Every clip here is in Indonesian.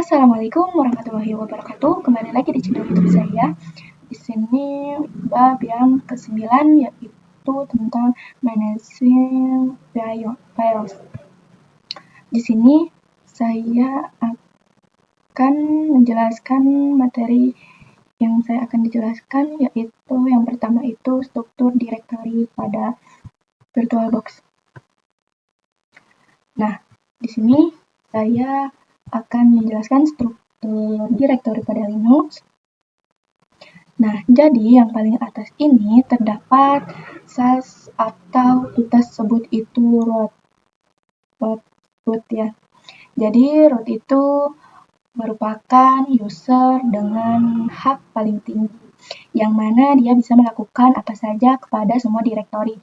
Assalamualaikum warahmatullahi wabarakatuh. Kembali lagi di channel YouTube saya. Di sini bab yang ke-9 yaitu tentang managing files. Di sini saya akan menjelaskan materi yang saya akan dijelaskan, yaitu yang pertama itu struktur directory pada VirtualBox. Nah, di sini saya akan menjelaskan struktur directory pada Linux. Nah, jadi yang paling atas ini terdapat SAS atau kita sebut itu root ya. Jadi root itu merupakan user dengan hak paling tinggi, yang mana dia bisa melakukan apa saja kepada semua direktori.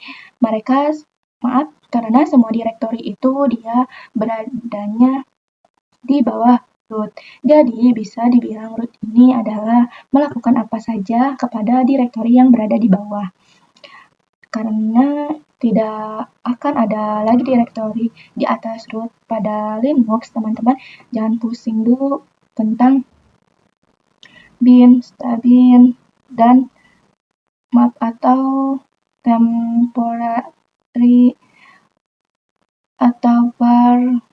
Karena semua direktori itu dia beradanya di bawah root. Jadi bisa dibilang root ini adalah melakukan apa saja kepada direktori yang berada di bawah. Karena tidak akan ada lagi direktori di atas root pada Linux, teman-teman jangan pusing dulu tentang bin, stabin, dan map atau temporary atau var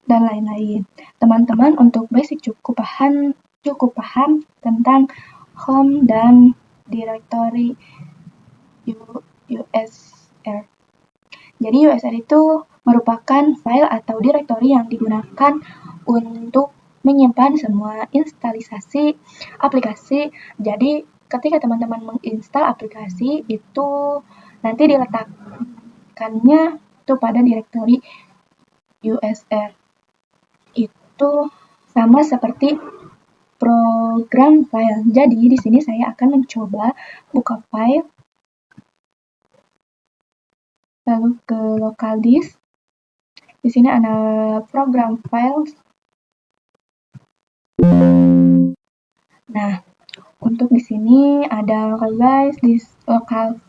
dan lain-lain. Teman-teman untuk basic cukup paham tentang home dan directory USR. Jadi USR itu merupakan file atau directory yang digunakan untuk menyimpan semua instalisasi aplikasi. Jadi ketika teman-teman menginstal aplikasi itu nanti diletakkannya itu pada directory USR. Itu sama seperti program file. Jadi di sini saya akan mencoba buka file, lalu ke local disk. Di sini ada program files. Nah, untuk di sini ada local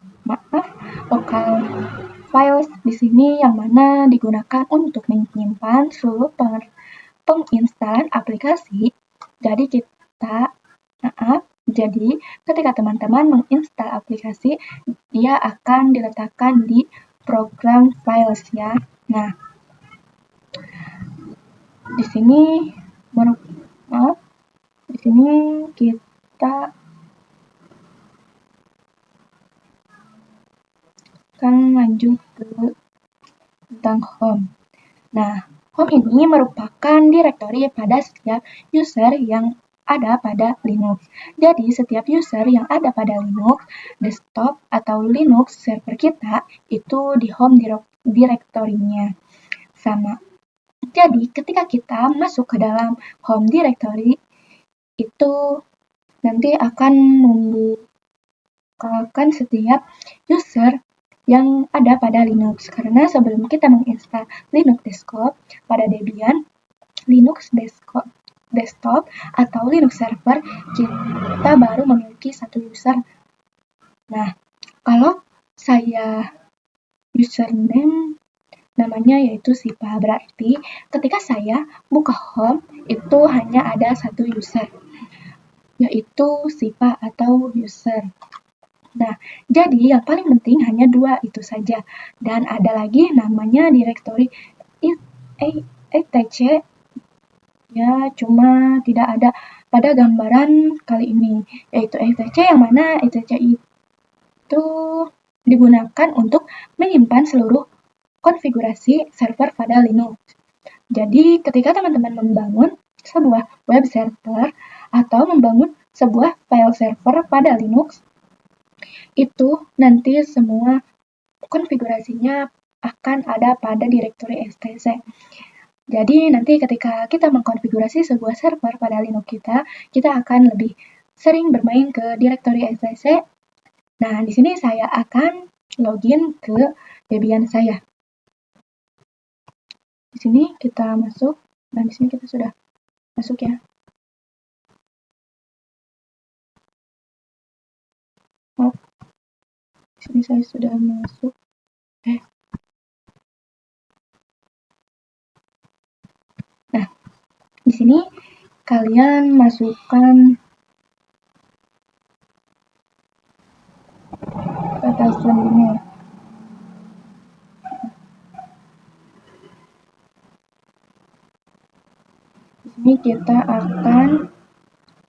files di sini yang mana digunakan untuk menyimpan seluruh penginstalan aplikasi. Jadi ketika teman-teman menginstal aplikasi, dia akan diletakkan di program files ya. Nah, di sini kita akan lanjut ke tentang home. Nah, home ini merupakan direktori pada setiap user yang ada pada Linux. Jadi, setiap user yang ada pada Linux desktop atau Linux server kita itu di home directory-nya sama. Jadi, ketika kita masuk ke dalam home directory itu nanti akan membukakan setiap user yang ada pada Linux. Karena sebelum kita menginstal Linux Desktop pada Debian, Linux Desktop atau Linux Server, kita baru memiliki satu user. Nah, kalau saya username namanya yaitu Sipa, berarti ketika saya buka home itu hanya ada satu user, yaitu Sipa atau user. Nah, jadi yang paling penting hanya dua itu saja. Dan ada lagi namanya directory etc. Ya, cuma tidak ada pada gambaran kali ini, yaitu etc yang mana etc itu digunakan untuk menyimpan seluruh konfigurasi server pada Linux. Jadi, ketika teman-teman membangun sebuah web server atau membangun sebuah file server pada Linux, itu nanti semua konfigurasinya akan ada pada directory etc. Jadi nanti ketika kita mengkonfigurasi sebuah server pada Linux kita akan lebih sering bermain ke directory etc. Nah, di sini saya akan login ke Debian saya. Di sini kita masuk, dan di sini kita sudah masuk ya. Di sini saya sudah masuk. Nah, sini kalian masukkan kata selanjutnya. Di sini kita akan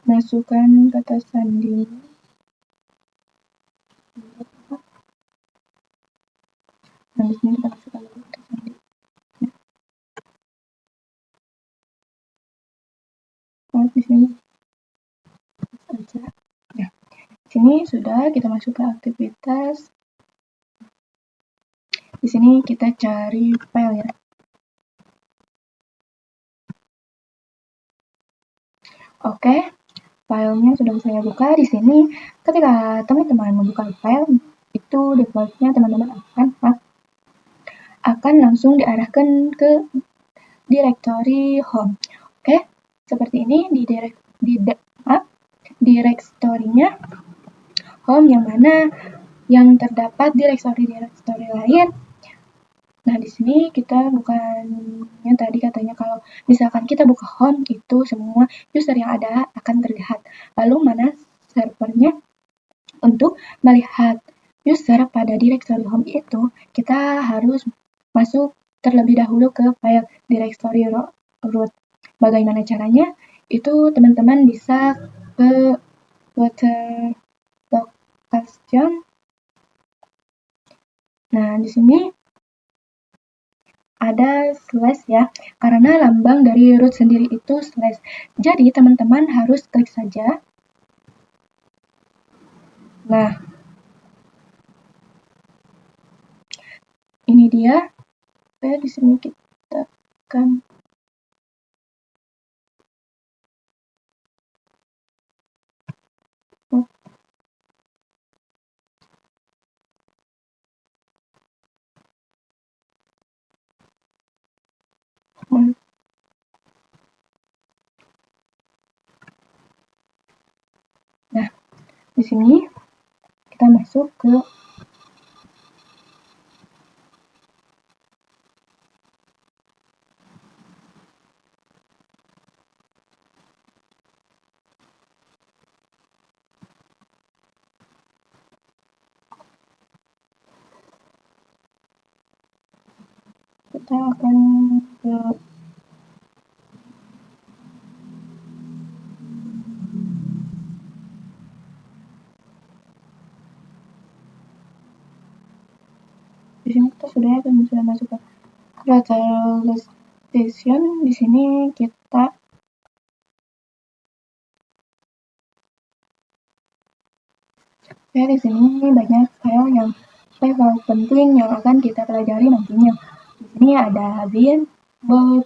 masukkan kata sandi. Nah, di sini kita masukkan kata sandi. Nah, di sini saja. Nah, di sini sudah kita masukkan aktivitas. Di sini kita cari file ya. Oke, filenya sudah saya buka. Di sini ketika teman-teman membuka file itu defaultnya teman-teman akan langsung diarahkan ke directory home. Oke, seperti ini di direktorinya home, yang mana yang terdapat direktori lain. Nah, di sini kita bukannya tadi katanya kalau misalkan kita buka home itu semua user yang ada akan terlihat. Lalu mana servernya? Untuk melihat user pada direktori home itu, kita harus masuk terlebih dahulu ke file directory root. Bagaimana caranya? Itu teman-teman bisa ke water location. Nah, di sini ada slash ya, karena lambang dari root sendiri itu slash. Jadi teman-teman harus klik saja. Nah, ini dia. Oke, di sini kita akan Nah, di sini kita masuk ke kita akan ke di sini kita sudah masuk ke Water Station. Di sini kita di sini banyak file penting yang akan kita pelajari nantinya. Di sini ada bin, boot,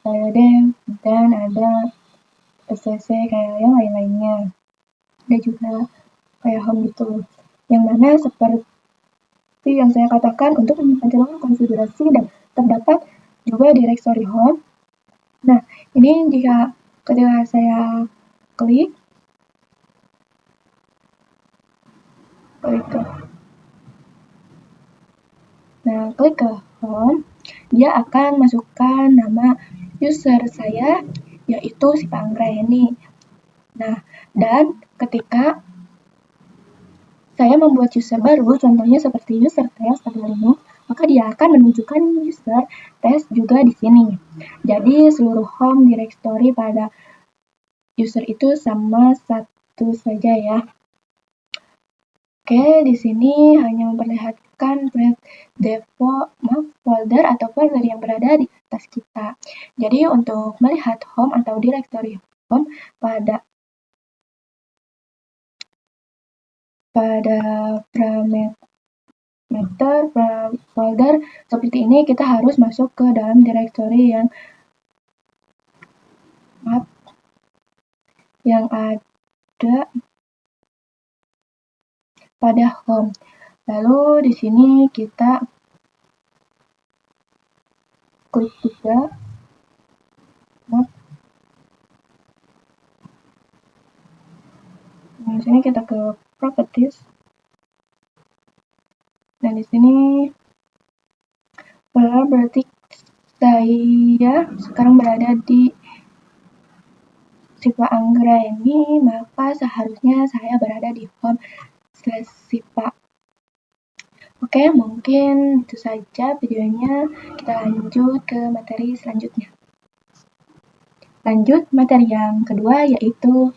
dev, dan ada SCC kayak yang lain-lainnya. Ada juga kayak home itu, yang mana seperti yang saya katakan untuk menyimpan seluruh konfigurasi dan terdapat juga directory home. Nah, ini jika ketika saya klik ke klik ke home, dia akan masukkan nama user saya, yaitu si Panggraini. Nah, dan ketika saya membuat user baru, contohnya seperti user test pada Linux, maka dia akan menunjukkan user test juga di sini. Jadi seluruh home directory pada user itu sama satu saja ya. Oke, di sini hanya memperlihatkan folder atau folder yang berada di atas kita. Jadi untuk melihat home atau directory home pada parameter folder seperti ini, kita harus masuk ke dalam directory yang ada pada home. Lalu di sini kita klik juga Nah, di sini kita ke properties. Dan di sini berarti saya sekarang berada di Sipa Anggra ini, maka seharusnya saya berada di home /Sipa. Oke, mungkin itu saja videonya. Kita lanjut ke materi selanjutnya. Lanjut materi yang kedua, yaitu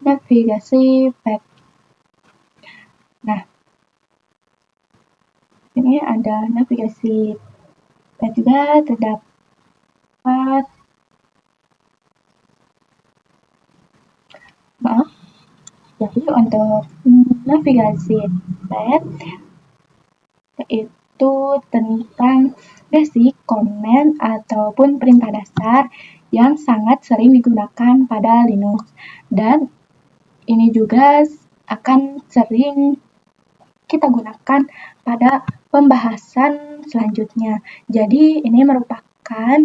navigasi pet. Nah, ini ada navigasi pet juga, terdapat jadi untuk navigasi pet yaitu tentang basic command ataupun perintah dasar yang sangat sering digunakan pada Linux, dan ini juga akan sering kita gunakan pada pembahasan selanjutnya. Jadi ini merupakan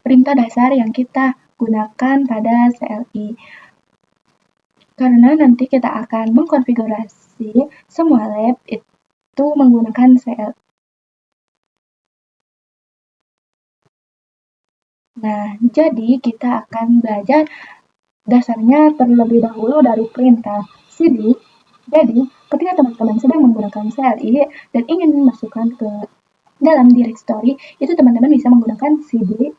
perintah dasar yang kita gunakan pada CLI. Karena nanti kita akan mengkonfigurasi semua lab itu menggunakan CLI. Nah, jadi kita akan belajar dasarnya terlebih dahulu dari perintah cd. Jadi, ketika teman-teman sedang menggunakan CLI dan ingin memasukkan ke dalam directory, itu teman-teman bisa menggunakan cd.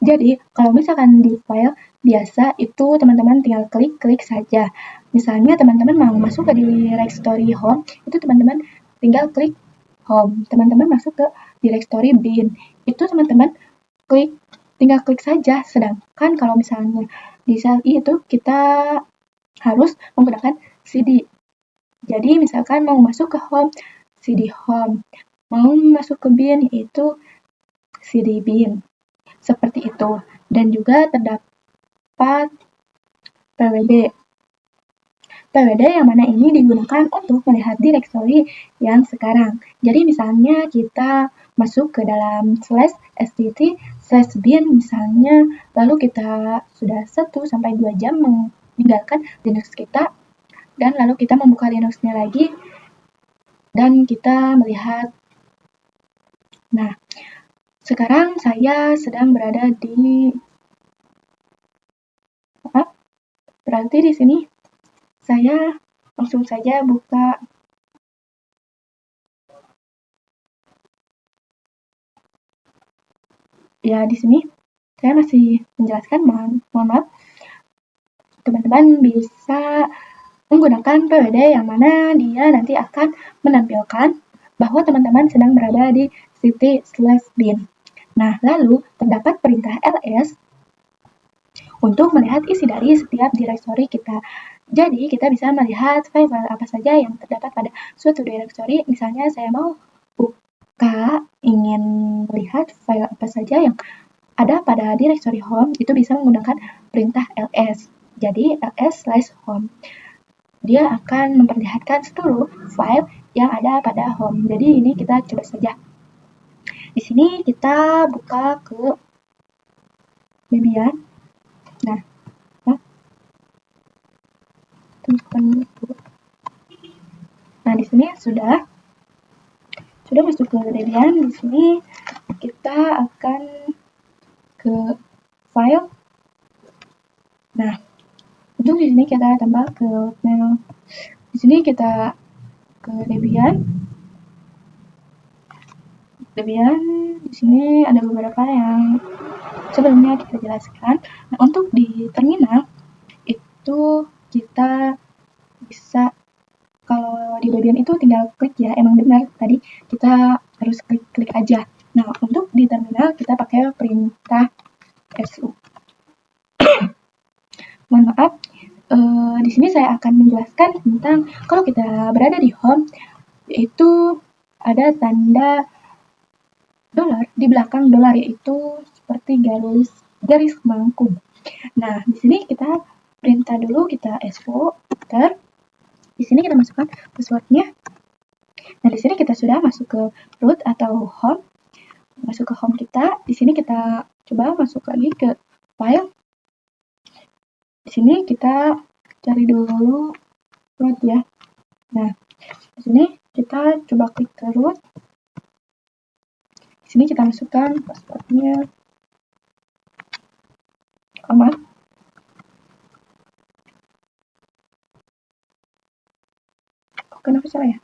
Jadi, kalau misalkan di file biasa, itu teman-teman tinggal klik saja. Misalnya teman-teman mau masuk ke directory home, itu teman-teman tinggal klik home. Teman-teman masuk ke directory bin, itu teman-teman tinggal klik saja. Sedangkan kalau misalnya di CLI itu kita harus menggunakan cd. Jadi misalkan mau masuk ke home, cd home. Mau masuk ke bin, yaitu cd bin. Seperti itu. Dan juga terdapat pwd. pwd yang mana ini digunakan untuk melihat directory yang sekarang. Jadi misalnya kita masuk ke dalam /stt/bin misalnya, lalu kita sudah 1-2 jam meninggalkan Linux kita, dan lalu kita membuka Linux-nya lagi, dan kita melihat. Nah, sekarang saya sedang berada di berarti di sini saya langsung saja buka ya. Di sini saya masih menjelaskan, mohon maaf. Teman-teman bisa menggunakan pwd yang mana dia nanti akan menampilkan bahwa teman-teman sedang berada di /bin. Nah, lalu terdapat perintah ls untuk melihat isi dari setiap directory kita. Jadi, kita bisa melihat file-file apa saja yang terdapat pada suatu directory. Misalnya, saya mau buka, ingin melihat file apa saja yang ada pada directory home, itu bisa menggunakan perintah ls. Jadi, ls/home. Dia akan memperlihatkan seluruh file yang ada pada home. Jadi, ini kita coba saja. Di sini kita buka ke Debian. Nah, di sini sudah masuk ke Debian. Di sini kita akan ke file. Nah, untuk di sini kita tambah ke mail. Di sini kita ke Debian. Di sini ada beberapa yang sebelumnya kita jelaskan. Nah, untuk di terminal itu kita bisa, kalau di Debian itu tinggal klik ya, emang benar tadi kita harus klik aja. Nah, untuk di terminal kita pakai perintah su. Mohon maaf, di sini saya akan menjelaskan tentang kalau kita berada di home, yaitu ada tanda dolar di belakang dolar, yaitu seperti garis melengkung. Nah, di sini kita perintah dulu, kita su enter. Di sini kita masukkan passwordnya. Nah, di sini kita sudah masuk ke root atau home. Masuk ke home kita. Di sini kita coba masuk lagi ke file. Di sini kita cari dulu root ya. Nah, di sini kita coba klik ke root. Di sini kita masukkan passwordnya. Kenapa salah ya?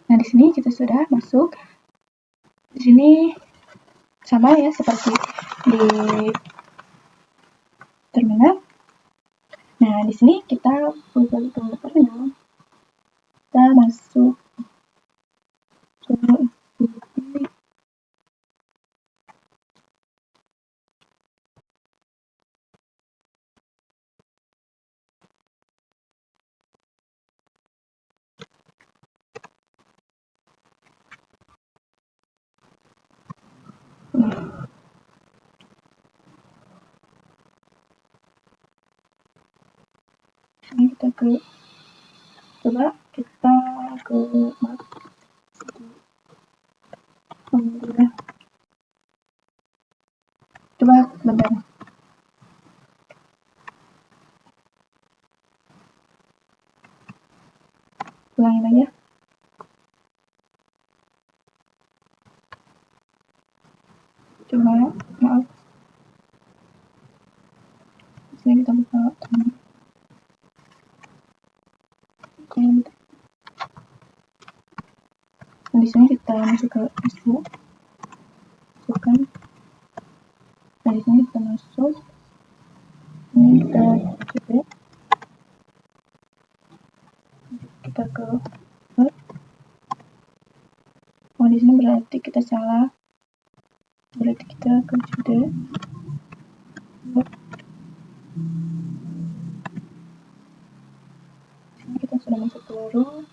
Nah, di sini kita sudah masuk. Di sini sama ya seperti di terminal. Nah, di sini kita kembali ke terminal. Kita masuk ke activity. Nah, ini kita coba kita ke map. Coba bentar. Ulangin lagi ya. Coba, maaf. Di sini kita buka terminal. Nah, di sini kita masuk ke Facebook. Masukkan. Nah, di sini kita masuk. Ini kita coba. Kita ke web. Oh, di sini berarti kita salah. Berarti kita ke jeda. Sini kita sudah masuk ke room.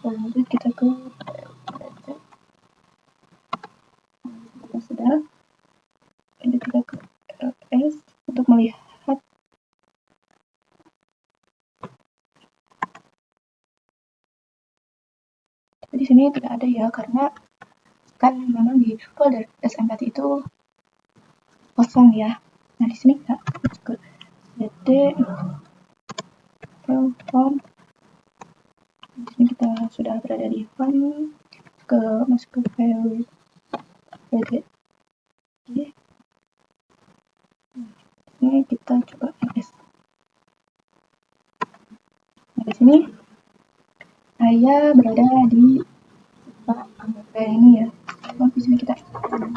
Lanjut kita ke kita sudah. Lanjut kita ke RS untuk melihat. Tapi di sini tidak ada ya, karena kan memang di folder SMPT itu kosong ya. Nah, di sini kita masuk ke CD home. Di sini kita sudah berada di home. Masuk ke file WD. Ini kita coba ls. Nah, di sini saya berada di Pak Angga ini ya. Di sini kita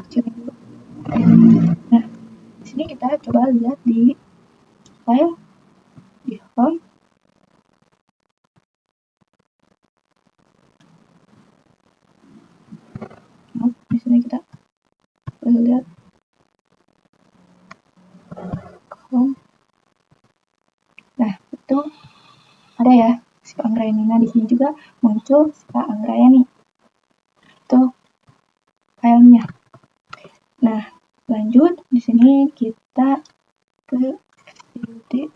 cek dulu. Nah, di sini kita coba lihat di file di home. Nah, di sini kita lihat home. Nah, itu ada ya si Pak Anggrayani. Nah, di sini juga muncul si Pak Anggrayani. Itu filenya. Nah, lanjut di sini kita ke activity.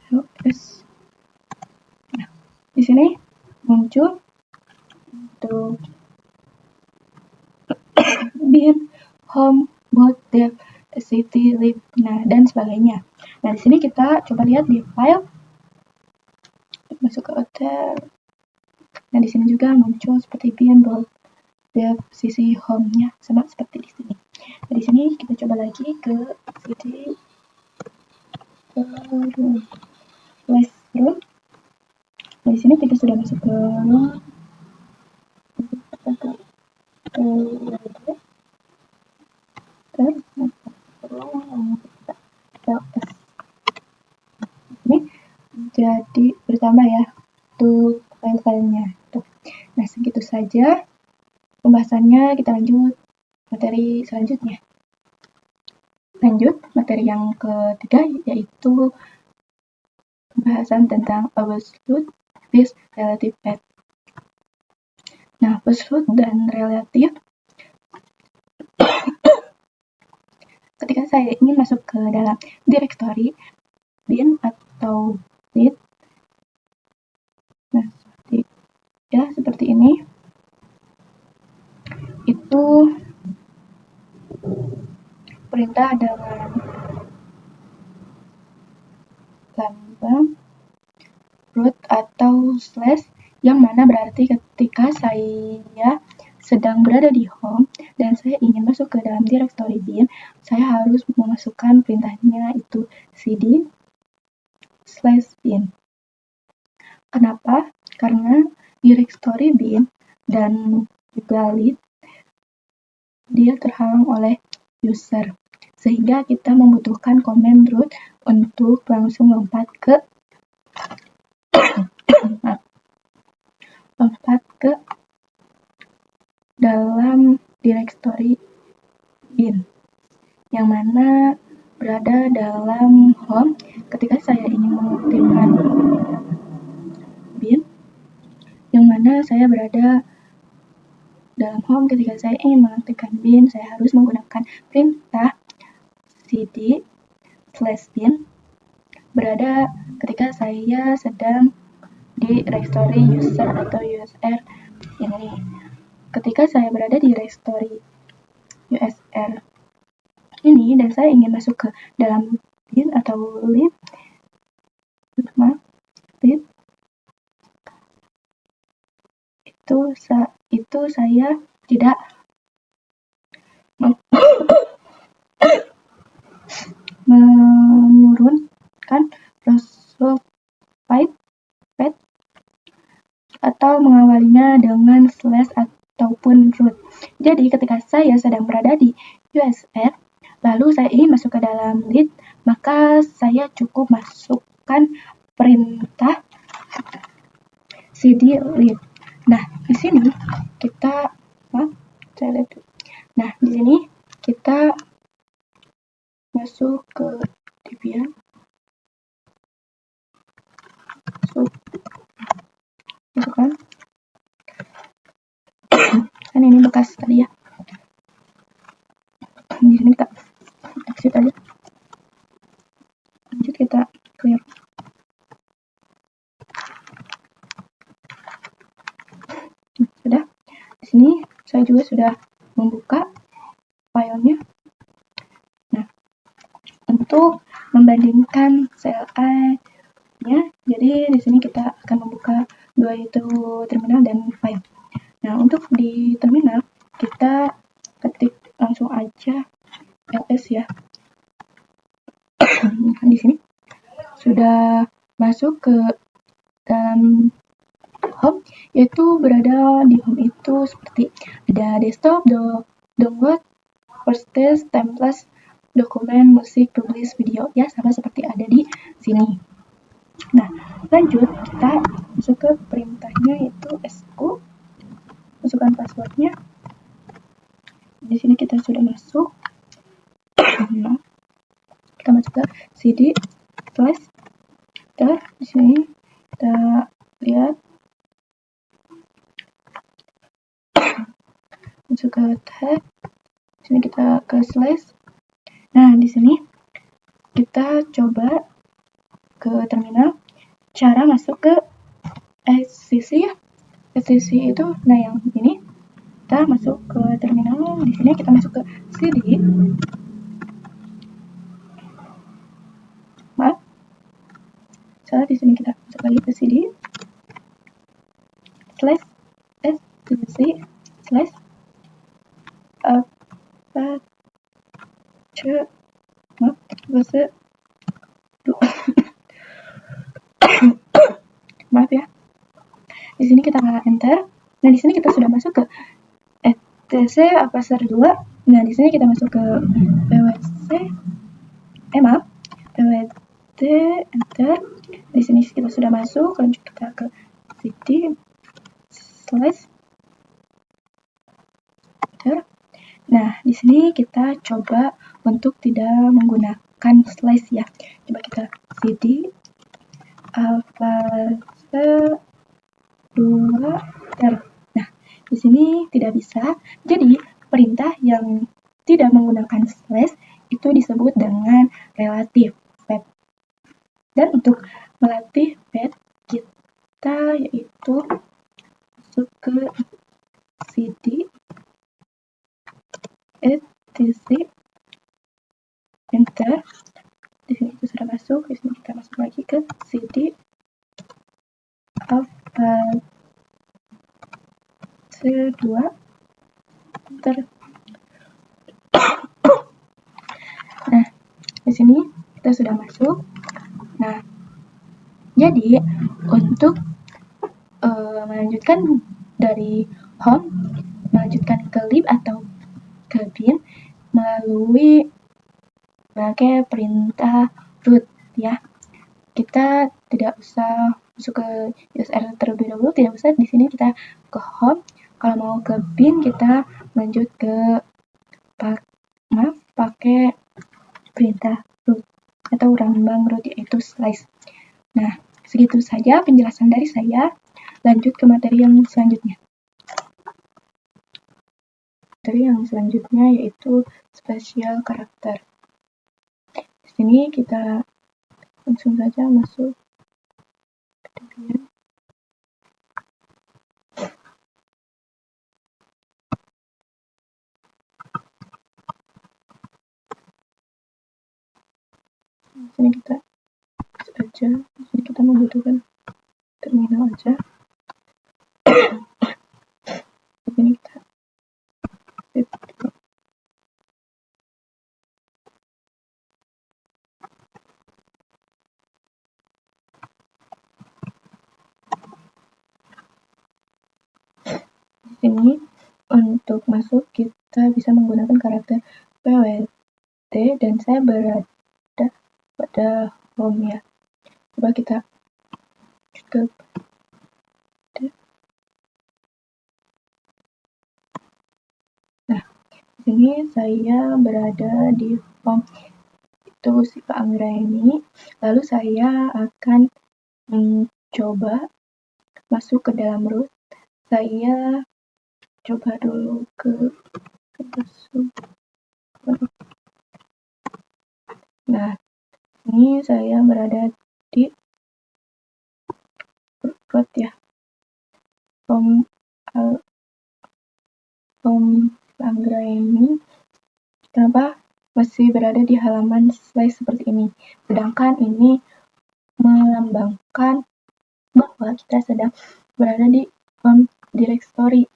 Nah, di sini muncul untuk bin home boot dev city lib, nah dan sebagainya. Nah, di sini kita coba lihat di file, masuk ke hotel. Nah, di sini juga muncul seperti bin boot dev sisi home-nya sama seperti di sini. Nah, di sini kita coba lagi ke city room. Nah, di sini kita sudah masuk ke room. Kita ke ini jadi bertambah ya untuk file-filenya. Nah, segitu saja pembahasannya. Kita lanjut materi selanjutnya. Lanjut, materi yang ketiga yaitu pembahasan tentang absolute with relative add. Nah, absolute dan relatif, ketika saya ingin masuk ke dalam directory bin atau list, nah seperti ini, itu perintah dengan lambang root atau slash, yang mana berarti ketika saya sedang berada di home dan saya ingin masuk ke dalam directory bin, saya harus memasukkan perintahnya itu cd /bin. Kenapa? Karena directory bin dan juga list dia terhalang oleh user, sehingga kita membutuhkan command root untuk langsung lompat ke dalam directory bin, yang mana berada dalam home. Ketika saya ingin mengaktifkan bin, yang mana saya berada dalam home, ketika saya ingin mengaktifkan bin, saya harus menggunakan perintah cd /bin berada ketika saya sedang di directory user atau usr ini. Ketika saya berada di directory usr ini dan saya ingin masuk ke dalam bin atau list, itu saya tidak menurunkan result path atau mengawalinya dengan slash ataupun root. Jadi ketika saya sedang berada di USR, lalu saya ingin masuk ke dalam list, maka saya cukup masukkan perintah cd list. Nah, di sini kita masuk ke Debian. Masukkan. Kan ini bekas tadi ya. Di sini kita exit aja. Lanjut kita clear. Sudah. Di sini saya juga sudah membuka filenya. Nah, untuk membandingkan CLI-nya, jadi di sini kita akan membuka dua, yaitu terminal dan file. Nah, untuk di terminal kita ketik langsung aja ls ya. Di sini sudah masuk ke dalam home, yaitu berada di home itu seperti ada desktop, download, first test, templates, dokumen, musik, publish, video, ya sama seperti ada di sini. Nah, lanjut kita masuk ke perintahnya, yaitu su, masukkan passwordnya. Di sini kita sudah masuk. Nah, kita masuk ke cd /. Di sini kita lihat masuk ke tag. Di sini kita ke slash. Nah, di sini kita coba ke terminal. Cara masuk ke SCC ya. SCC itu, nah yang ini kita masuk ke terminal. Di sini kita masuk ke cd. Di sini kita masuk lagi ke cd /scc maaf ya. Di sini kita enter. Nah, di sini kita sudah masuk ke etc Apacer 2. Nah, di sini kita masuk ke pwc. pwd enter. Di sini kita sudah masuk. Lanjut kita ke cd /. Enter. Nah, di sini kita coba untuk tidak menggunakan slash ya. Coba kita cd alpha 2 ter. Nah, di sini tidak bisa. Jadi, perintah yang tidak menggunakan slash itu disebut dengan relative pet. Dan untuk melatih pet, kita yaitu masuk ke cd etc enter. Di sini itu sudah masuk. Di sini kita masuk lagi ke cd alpha 2 enter. Nah, di sini kita sudah masuk. Nah, jadi untuk melanjutkan dari home, melanjutkan ke lib atau ke bin melalui pakai perintah root ya. Kita tidak usah masuk ke user terlebih dahulu, tidak usah. Di sini kita ke home. Kalau mau ke bin kita lanjut ke pakai perintah root atau rambang root yaitu slice. Nah, segitu saja penjelasan dari saya. Lanjut ke materi yang selanjutnya. Materi yang selanjutnya yaitu spesial karakter. Di sini kita langsung saja masuk ke Debian. Di sini kita aja, di sini kita membutuhkan terminal aja. Di sini kita di sini untuk masuk kita bisa menggunakan karakter pwt dan saya berada pada home ya. Coba kita ke di sini saya berada di home itu si Pak Anggraini. Lalu saya akan mencoba masuk ke dalam root. Saya coba dulu ke nah, ini saya berada di root ya. Home Anggraini. Kenapa masih berada di halaman slide seperti ini? Sedangkan ini melambangkan bahwa kita sedang berada di home directory.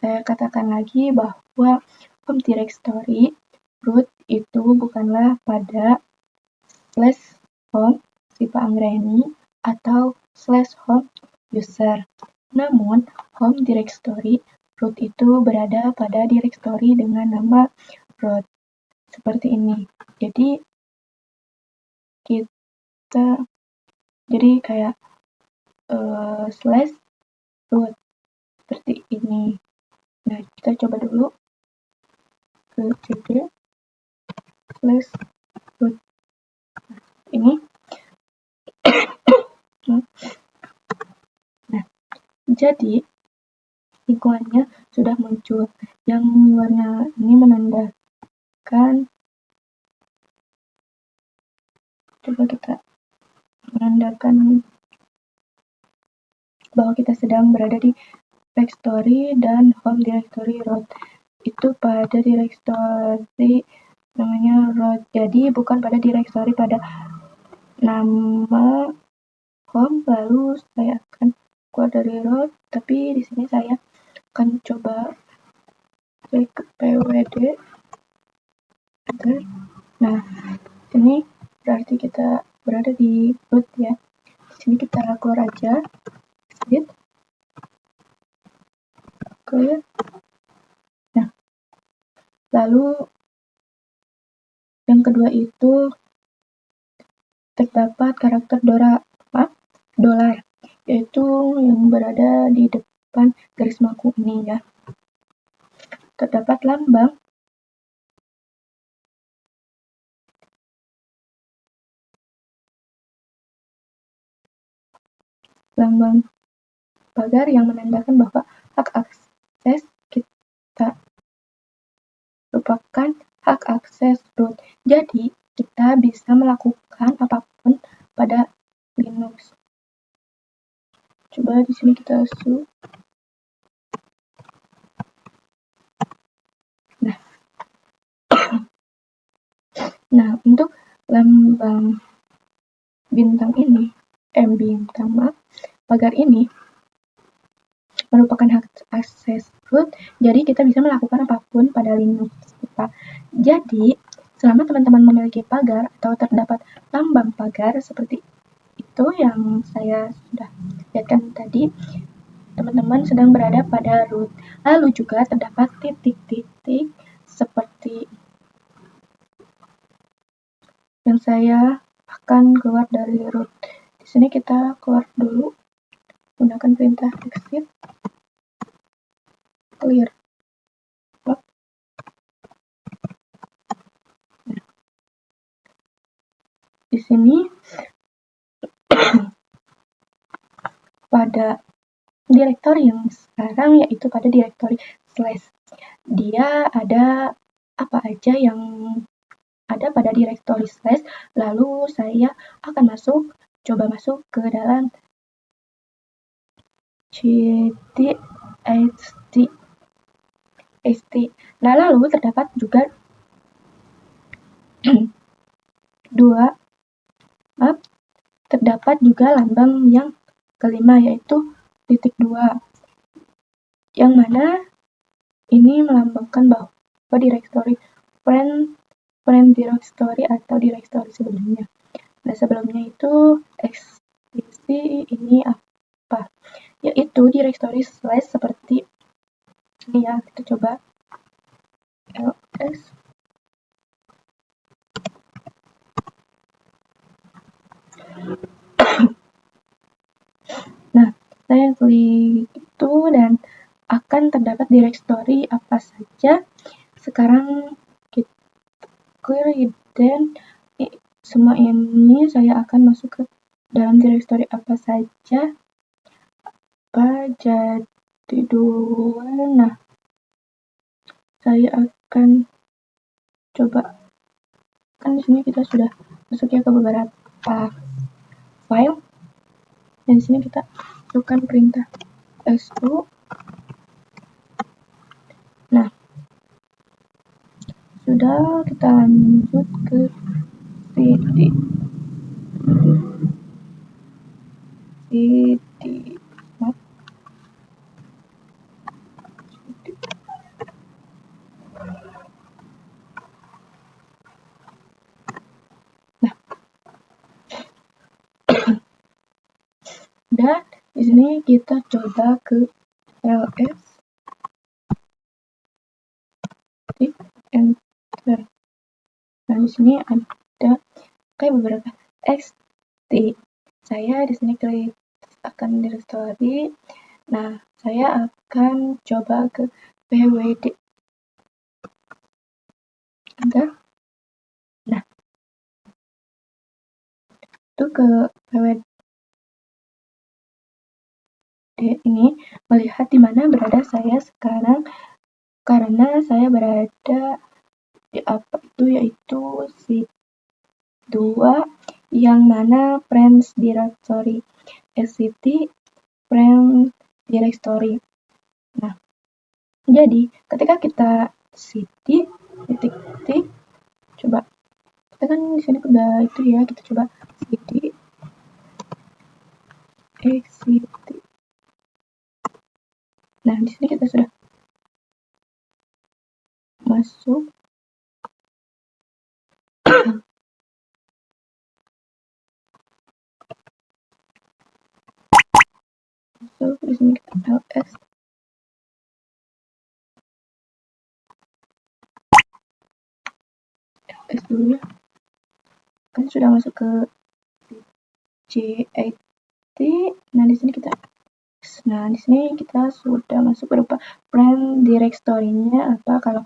Saya katakan lagi bahwa home directory root itu bukanlah pada slash home si Pak Anggraini atau slash home user. Namun, home directory root itu berada pada directory dengan nama root. Seperti ini. Jadi, kita kayak slash root seperti ini. Nah, kita coba dulu ke cd slash root ini. Nah, jadi lingkungannya sudah muncul. Yang warna ini menandakan, coba kita menandakan bahwa kita sedang berada di directory dan home directory root. Itu pada directory namanya root. Jadi bukan pada directory pada nama home. Lalu saya akan keluar dari root, tapi di sini saya akan coba klik pwd. Nah, ini berarti kita berada di root ya. Di sini kita keluar aja. Exit. Clear. Nah, lalu yang kedua itu terdapat karakter dolar, yaitu yang berada di depan garis maku ini ya. Terdapat lambang lambang pagar yang menandakan bahwa hak akses kita merupakan hak akses root. Jadi, kita bisa melakukan apapun pada Linux. Coba di sini kita zoom. Nah, untuk lambang bintang ini, bintang maaf, pagar ini merupakan hak akses root, jadi kita bisa melakukan apapun pada Linux kita. Jadi, selama teman-teman memiliki pagar atau terdapat lambang pagar seperti itu yang saya sudah lihatkan tadi, teman-teman sedang berada pada root. Lalu juga terdapat titik-titik seperti yang saya akan keluar dari root. Di sini kita keluar dulu menggunakan perintah exit, clear. Di sini pada direktori yang sekarang, yaitu pada direktori slash, dia ada apa aja yang ada pada direktori slash, lalu saya akan coba masuk ke dalam ctxt. Nah, lalu terdapat juga terdapat juga lambang yang kelima, yaitu titik 2, yang mana ini melambangkan bahwa direktori friend directory atau direktori sebelumnya. Nah, sebelumnya itu ekspresi ini apa? Yaitu direktori slash seperti ini ya. Kita coba ls. Nah, saya klik itu dan akan terdapat direktori apa saja. Sekarang kita clear dan semua ini saya akan masuk ke dalam direktori apa saja. Apa jadi dua. Nah, saya akan coba, kan di sini kita sudah masuk ya ke beberapa file, dan di sini kita masukkan perintah su. Nah, sudah, kita lanjut ke cd. Nah, dan di sini kita coba ke ls, klik enter. Nah, di sini ada kayak beberapa xt. Saya di sini klik akan direktori. Nah, saya akan coba ke pwd. Enter. Nah, itu ke pwd ini melihat di mana berada saya sekarang, karena saya berada di apa itu, yaitu C2, yang mana friends directory, sct friends directory. Nah, jadi ketika kita cd titik, coba kita kan di sini udah itu ya, kita coba cd exit. Nah, di sini kita sudah masuk. Masuk di sini kita ls. ls dulu ya. Kan sudah masuk ke c8. Nah, di sini kita sudah masuk berupa friend directory-nya apa. Kalau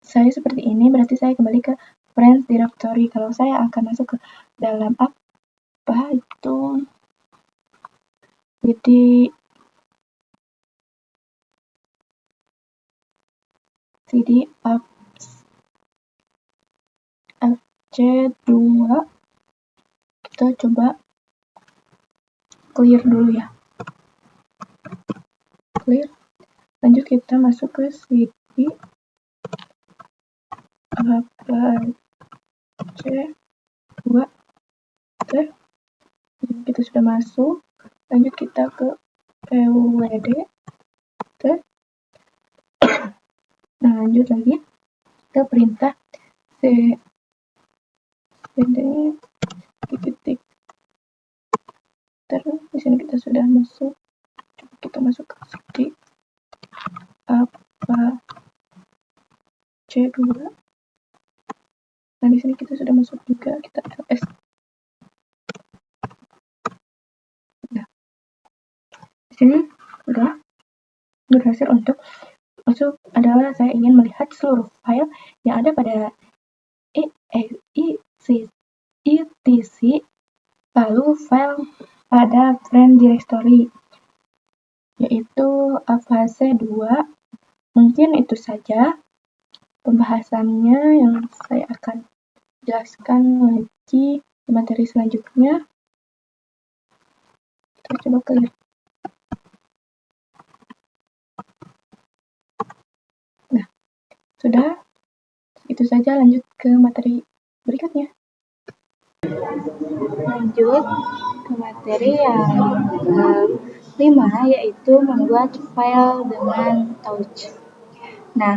saya seperti ini, berarti saya kembali ke friends directory. Kalau saya akan masuk ke dalam apa itu, Jadi cd fc2 kita coba clear dulu ya, clear. Lanjut kita masuk ke cd fc2. Oke, kita sudah masuk. Lanjut kita ke pwd. Oke. Nah, lanjut lagi ke perintah cd titik. Terus di sini kita sudah masuk. Coba kita masuk ke cd c2. Nah, di sini kita sudah masuk juga, kita ls. Nah, di sini sudah berhasil untuk masuk. Adalah saya ingin melihat seluruh file yang ada pada etc, lalu file pada friend directory, yaitu fase 2. Mungkin itu saja pembahasannya yang saya akan jelaskan lagi di materi selanjutnya. Kita coba clear. Nah, sudah. Itu saja, lanjut ke materi berikutnya. Lanjut ke materi yang kelima, yaitu membuat file dengan touch. Nah,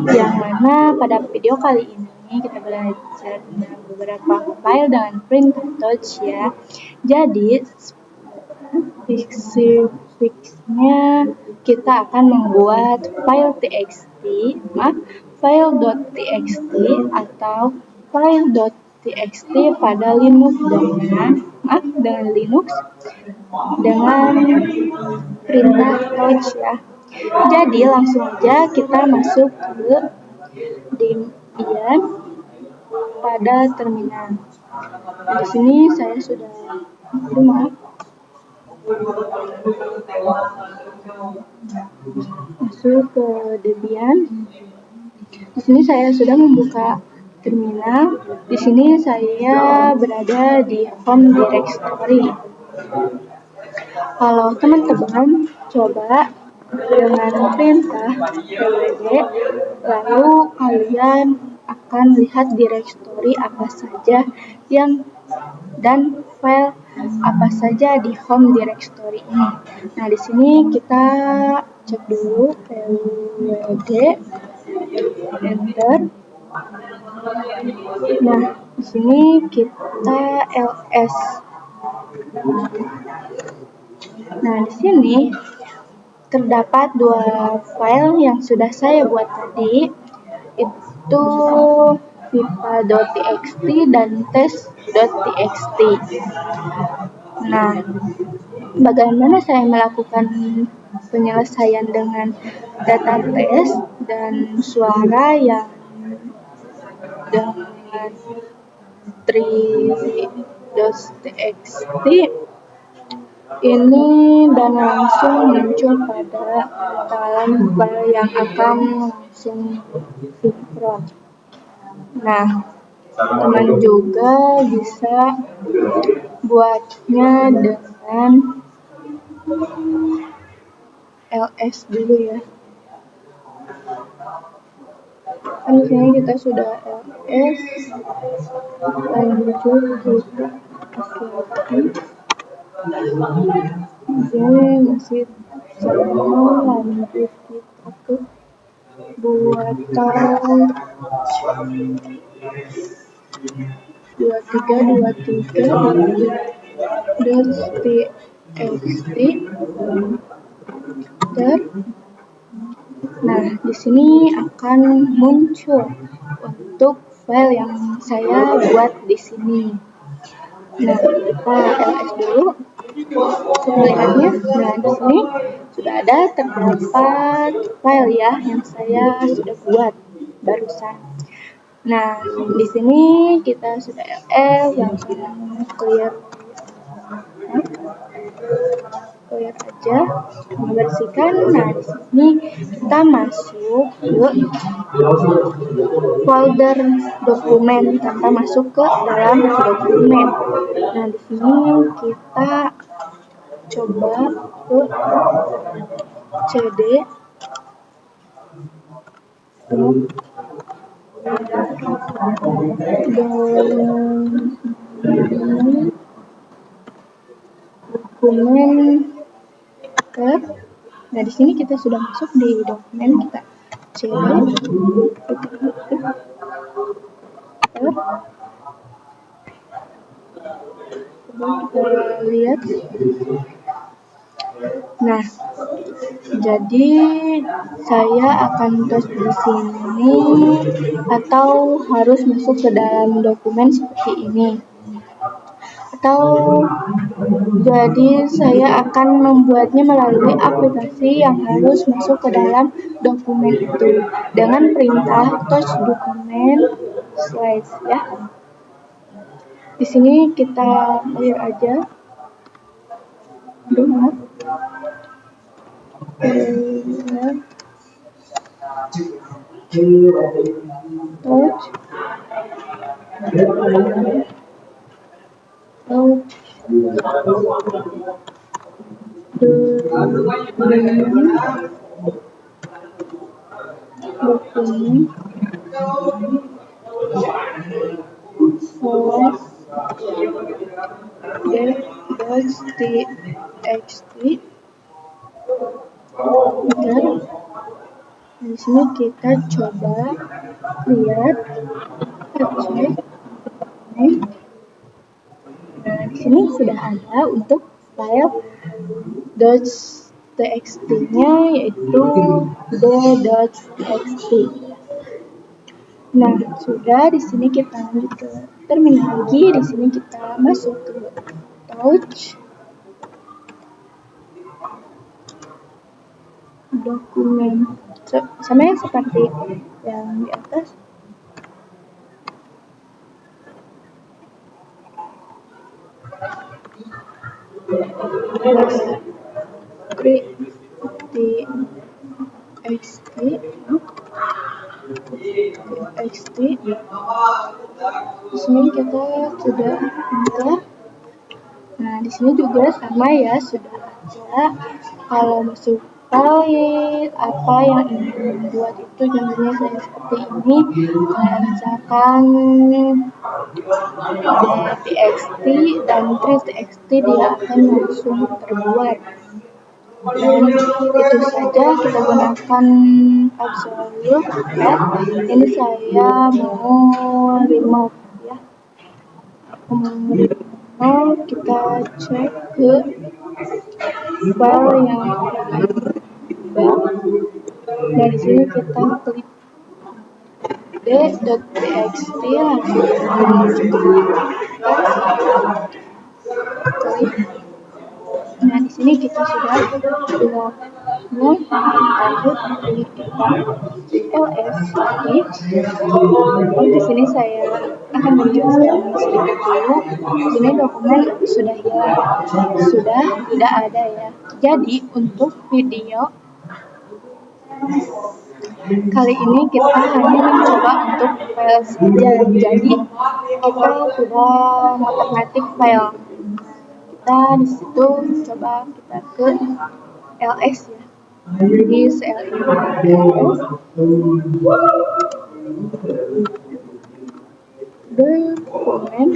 yang mana pada video kali ini kita belajar tentang beberapa file dengan print touch ya. Jadi fixnya kita akan membuat file.txt atau file.txt pada Linux dengan Linux dengan perintah touch ya. Jadi langsung aja kita masuk ke Debian pada terminal. Nah, di sini saya sudah masuk ke Debian. Di sini saya sudah membuka terminal. Di sini saya berada di home directory. Kalau teman-teman coba dengan perintah pwd, lalu kalian akan lihat directory apa saja dan file apa saja di home directory ini. Nah, di sini kita cek dulu pwd, enter. Nah, di sini kita ls. Nah, di sini terdapat dua file yang sudah saya buat tadi, itu pipa.txt dan test.txt. Nah, bagaimana saya melakukan penyelesaian dengan data test dan suara yang dengan tree.txt ini dan langsung muncul pada dalam file yang akan langsung sinkron. Nah, teman juga bisa buatnya dengan ls dulu ya. Kan di sini kita sudah ls, lanjut kita di sini masih sama, lanjut kita ke buatan 2323.txt. Nah, di sini akan muncul untuk file yang saya buat di sini. Nah, kita ls dulu melihatnya. Nah, di sini sudah ada terdapat file ya yang saya sudah buat barusan. Nah, di sini kita sudah ls, langsung clear. clear aja, membersihkan. Nah, di sini kita masuk ke folder dokumen tanpa masuk ke dalam dokumen. Nah, di sini kita coba ke CD dokumen tab. Nah, di sini kita sudah masuk di dokumen, kita CD coba kita lihat. Nah, jadi saya akan tes di sini atau harus masuk ke dalam dokumen seperti ini. Atau jadi saya akan membuatnya melalui aplikasi yang harus masuk ke dalam dokumen itu dengan perintah touch dokumen slides ya. Di sini kita clear aja. .txt. Di sini kita coba lihat, cek. Nah, di sini sudah ada untuk file .txt-nya, yaitu d.txt. Nah, sudah. Di sini kita lanjut ke terminal lagi. Di sini kita masuk ke touch dokumen, sama yang seperti yang di atas. .txt. Di sini kita sudah enter. Nah, di sini juga sama ya, sudah ada. Kalau masuk file apa yang ingin dibuat itu, contohnya saya seperti ini, misalkan txt dan txt, dia akan langsung terbuat. Dan itu saja, kita gunakan absolute ya. Ini saya mau remove ya. Kita cek ke file yang dan di sini kita klik d.txt, langsung nah, di sini kita sudah lanjut ls lagi. Di sini saya akan menjelaskan sedikit dulu. Di sini dokumen sudah hilang, sudah tidak ada ya. Jadi untuk video kali ini kita hanya mencoba untuk file saja. Jadi kita sudah ngotak-ngatik file. Kita di situ coba kita ke ls ya. Jadi cls dokumen.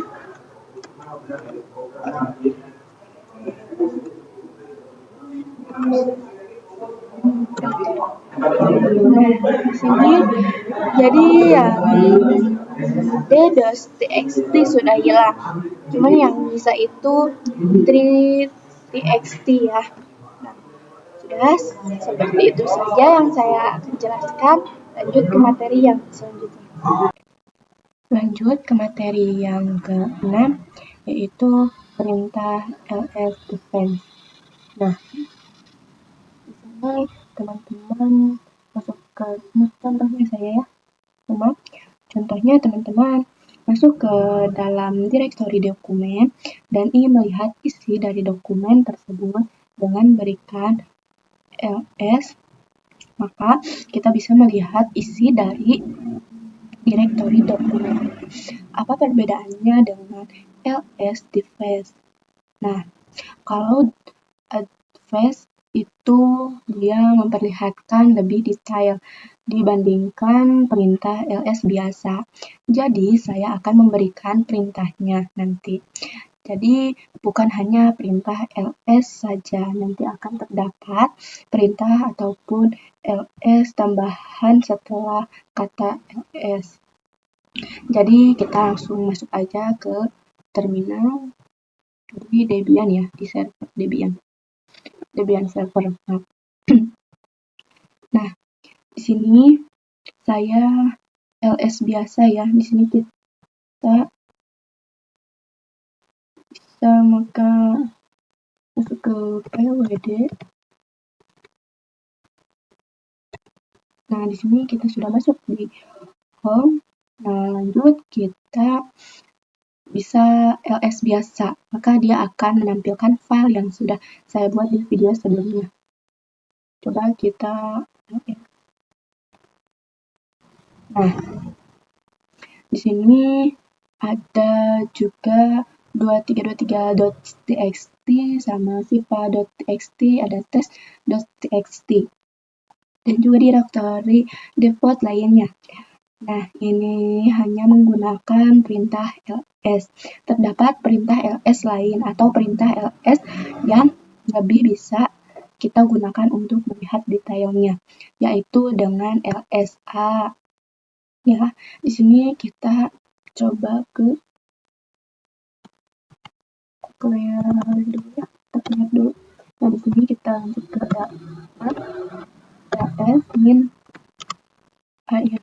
Nah, di sini jadi yang d.txt sudah hilang, cuman yang bisa itu txt ya. Nah, sudah seperti itu saja yang saya akan jelaskan. Lanjut ke materi yang selanjutnya. Lanjut ke materi yang ke-6, yaitu perintah ls defense. Nah, di sini teman-teman masuk ke contohnya saya ya. Contohnya teman-teman masuk ke dalam direktori dokumen dan ingin melihat isi dari dokumen tersebut. dengan berikan ls, maka kita bisa melihat isi dari direktori dokumen. Apa perbedaannya dengan ls deface? Nah, kalau advanced itu dia memperlihatkan lebih detail dibandingkan perintah ls biasa. Jadi, saya akan memberikan perintahnya nanti. Jadi, bukan hanya perintah ls saja, nanti akan terdapat perintah ataupun ls tambahan setelah kata ls. Jadi, kita langsung masuk aja ke terminal di Debian ya, di server Debian server. Nah, di sini saya ls biasa ya. Di sini kita bisa masuk ke pwd. Nah, di sini kita sudah masuk di home. Nah, lanjut kita bisa ls biasa, maka dia akan menampilkan file yang sudah saya buat di video sebelumnya. Coba kita nah, di sini ada juga 2323.txt sama vipa.txt, ada test.txt, dan juga directory default lainnya. Nah, ini hanya menggunakan perintah ls. Terdapat perintah ls lain atau perintah ls yang lebih bisa kita gunakan untuk melihat detailnya, yaitu dengan lsa. Ya, di sini kita coba ke clear dulu ya, kita clear dulu. Nah, di sini kita lanjut ke ls min a ya.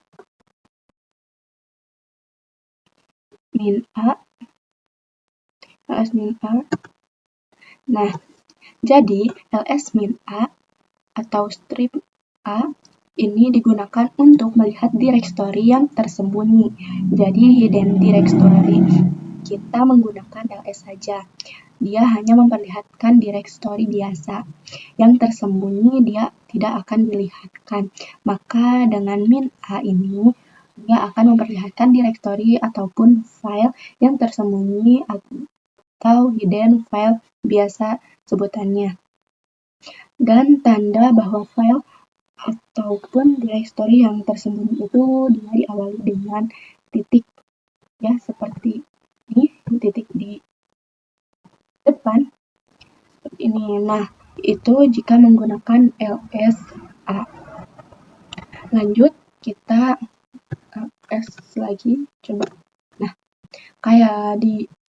Min a, ls min a. Nah, jadi ls min a atau strip a ini digunakan untuk melihat direktori yang tersembunyi. Jadi hidden directory. Kita menggunakan ls saja. Dia hanya memperlihatkan direktori biasa. Yang tersembunyi dia tidak akan dilihatkan. Maka dengan min a ini dia akan memperlihatkan direktori ataupun file yang tersembunyi atau hidden file biasa sebutannya. Dan tanda bahwa file ataupun direktori yang tersembunyi itu dia diawali dengan titik ya, seperti ini, titik di depan seperti ini. Nah, itu jika menggunakan lsa. Lanjut kita ls lagi, coba. Nah, kayak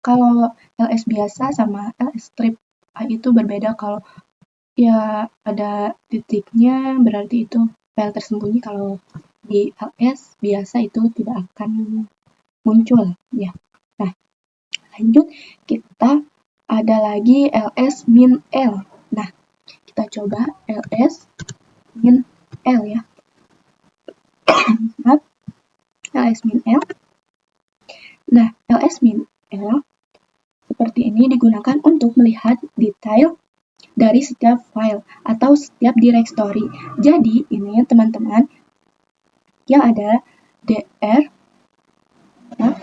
kalau ls biasa sama ls strip a itu berbeda. Kalau ya ada titiknya berarti itu file tersembunyi. Kalau di ls biasa itu tidak akan muncul ya. Nah, lanjut kita ada lagi ls min l. Nah, kita coba ls min l ya. ls min l. Nah, ls min l seperti ini digunakan untuk melihat detail dari setiap file atau setiap directory. Jadi, ini teman-teman yang ada dr, nah,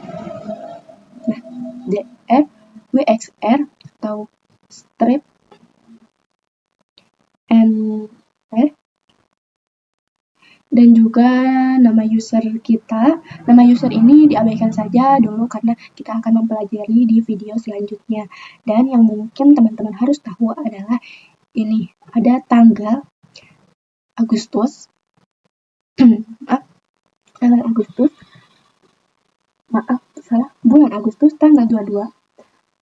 dr, wxr atau strip, nr, dan juga nama user kita. Nama user ini diabaikan saja dulu karena kita akan mempelajari di video selanjutnya. Dan yang mungkin teman-teman harus tahu adalah ini, ada tanggal Agustus, bulan Agustus tanggal 22.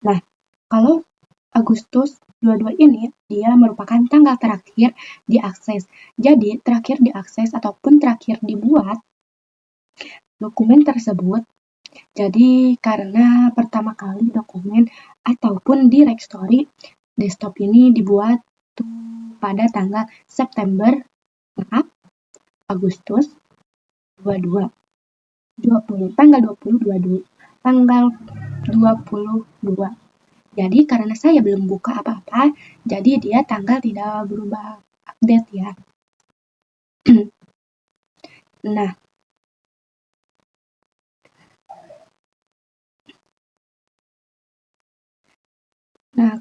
Nah, kalau Agustus 22 ini dia merupakan tanggal terakhir diakses. Jadi, terakhir diakses ataupun terakhir dibuat dokumen tersebut. Jadi, karena pertama kali dokumen ataupun direktori desktop ini dibuat pada tanggal Agustus 22. Tanggal 22. Jadi karena saya belum buka apa-apa, jadi dia tanggal tidak berubah update ya. Nah,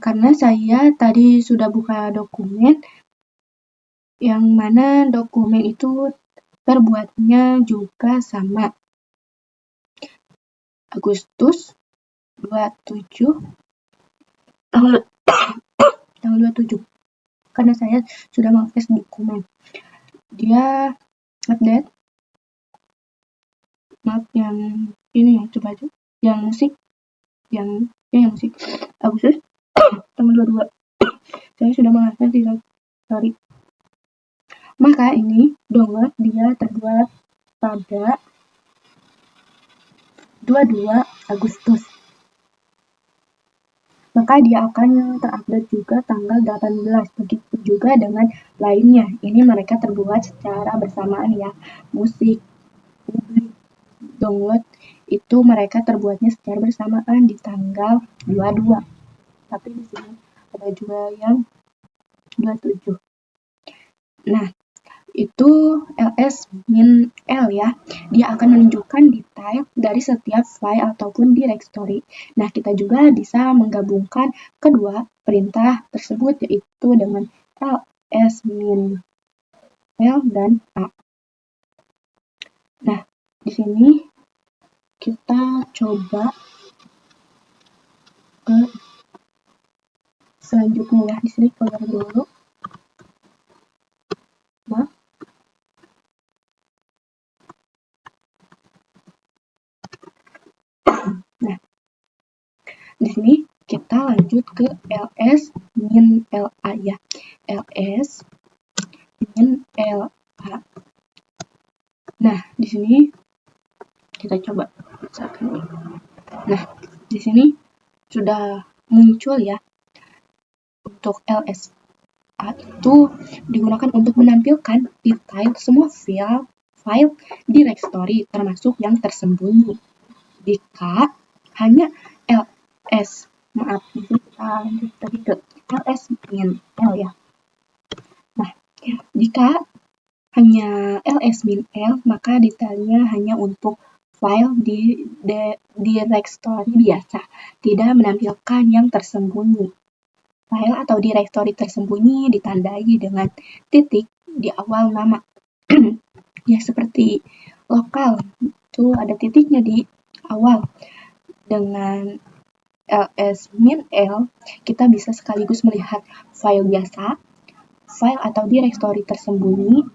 karena saya tadi sudah buka dokumen, yang mana dokumen itu terbuatnya juga sama Agustus 27 tanggal 27, karena saya sudah mengakses dokumen. Dia update, maaf yang ini ya, coba aja yang musik, yang musik Agustus tanggal 22. Saya sudah mengakses di sorry. Maka ini download dia terbuat pada 22 Agustus. Maka dia akan terupdate juga tanggal 18. Begitu juga dengan lainnya. Ini mereka terbuat secara bersamaan ya. Musik, publik, download itu mereka terbuatnya secara bersamaan di tanggal 22. Tapi di sini ada juga yang 27. Nah, itu ls-l ya. Dia akan menunjukkan detail dari setiap file ataupun directory. Nah, kita juga bisa menggabungkan kedua perintah tersebut, yaitu dengan ls-l dan a. Nah, di sini kita coba ke selanjutnya ya. Di sini keluar dulu. Maaf. Nah, di sini kita lanjut ke ls-la ya. ls-la. Nah, di sini kita coba misalkan. Nah, di sini sudah muncul ya. Untuk LSA itu digunakan untuk menampilkan detail semua file directory termasuk yang tersembunyi. Jika hanya ls, maaf, di sini kita lanjut tadi ke ls-l ya. Nah, jika hanya ls-l, maka detailnya hanya untuk file di directory biasa, tidak menampilkan yang tersembunyi. File atau directory tersembunyi ditandai dengan titik di awal nama. Ya, seperti lokal, itu ada titiknya di awal. Dengan ls-l, kita bisa sekaligus melihat file biasa, file atau directory tersembunyi,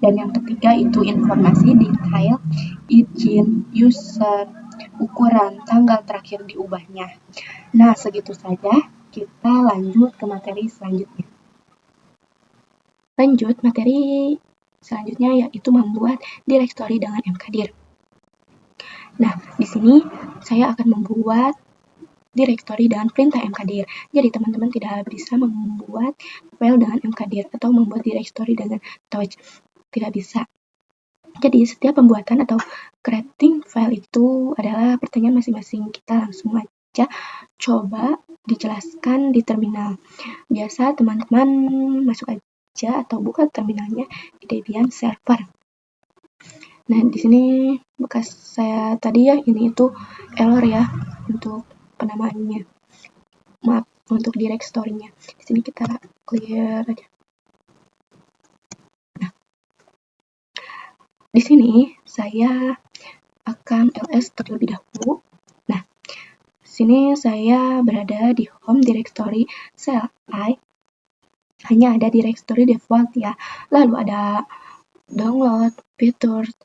dan yang ketiga itu informasi detail, izin, user, ukuran, tanggal terakhir diubahnya. Nah, segitu saja. Kita lanjut ke materi selanjutnya. Lanjut, materi selanjutnya yaitu membuat direktori dengan mkdir. Nah, di sini saya akan membuat direktori dengan perintah mkdir. Jadi teman-teman tidak bisa membuat file dengan mkdir atau membuat direktori dengan touch. Tidak bisa. Jadi setiap pembuatan atau creating file itu adalah pertanyaan masing-masing. Kita langsung aja coba dijelaskan di terminal. Biasa teman-teman masuk aja atau buka terminalnya di Debian server. Nah, di sini bekas saya tadi ya, ini itu error ya untuk penamaannya. Maaf, untuk directory-nya. Di sini kita clear aja. Nah, di sini saya akan ls terlebih dahulu. Nah, di sini saya berada di home directory CLI. Hanya ada directory default ya. Lalu ada download, features.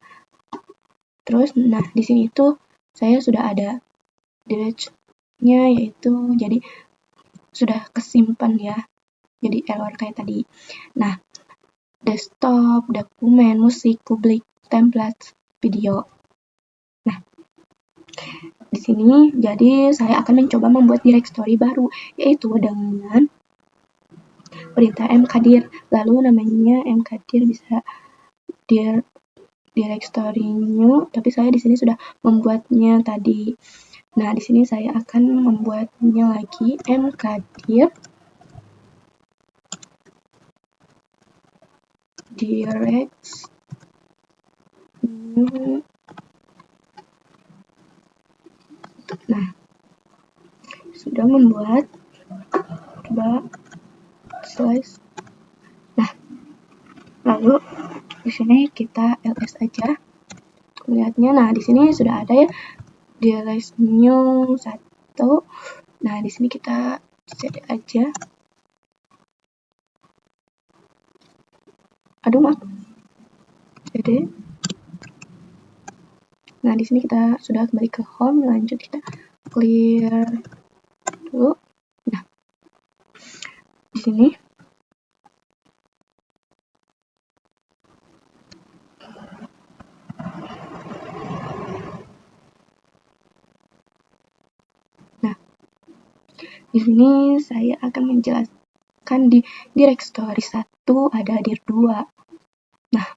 Terus, nah di sini itu saya sudah ada directory-nya, yaitu jadi sudah kesimpan ya. Jadi error kayak tadi. Nah, desktop, dokumen, musik, publik, template, video. Nah, di sini jadi saya akan mencoba membuat directory baru, yaitu dengan perintah mkdir. Lalu namanya mkdir bisa directory new, tapi saya di sini sudah membuatnya tadi. Nah, di sini saya akan membuatnya lagi mkdir direct new. Nah, sudah membuat, coba slice. Nah, lalu di sini kita ls aja lihatnya. Nah, di sini sudah ada ya direct new 1. Nah, di sini kita cd aja. Aduh, maaf. cd. Nah, di sini kita sudah kembali ke home. Lanjut kita clear dulu. Nah, di sini di sini saya akan menjelaskan di directory 1 ada dir 2. Nah,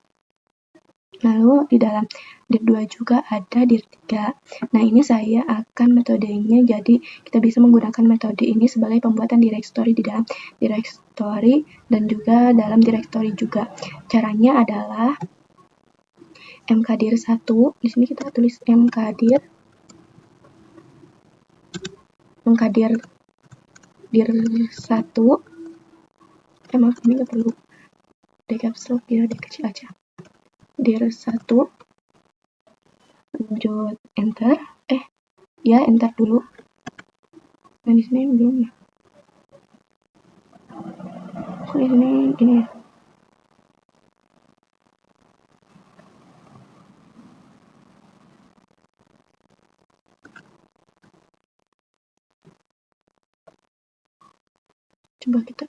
lalu di dalam dir 2 juga ada dir 3. Nah, ini saya akan metodenya, jadi kita bisa menggunakan metode ini sebagai pembuatan directory di dalam directory dan juga dalam directory juga. Caranya adalah mkdir 1. Di sini kita tulis mkdir dir 1. Maaf, ini nggak perlu di caps lock, biar di kecil aja. dir 1, lanjut enter. Ya, enter dulu. Nah, di sini belum ya. Kok di sini gini ya? Coba kita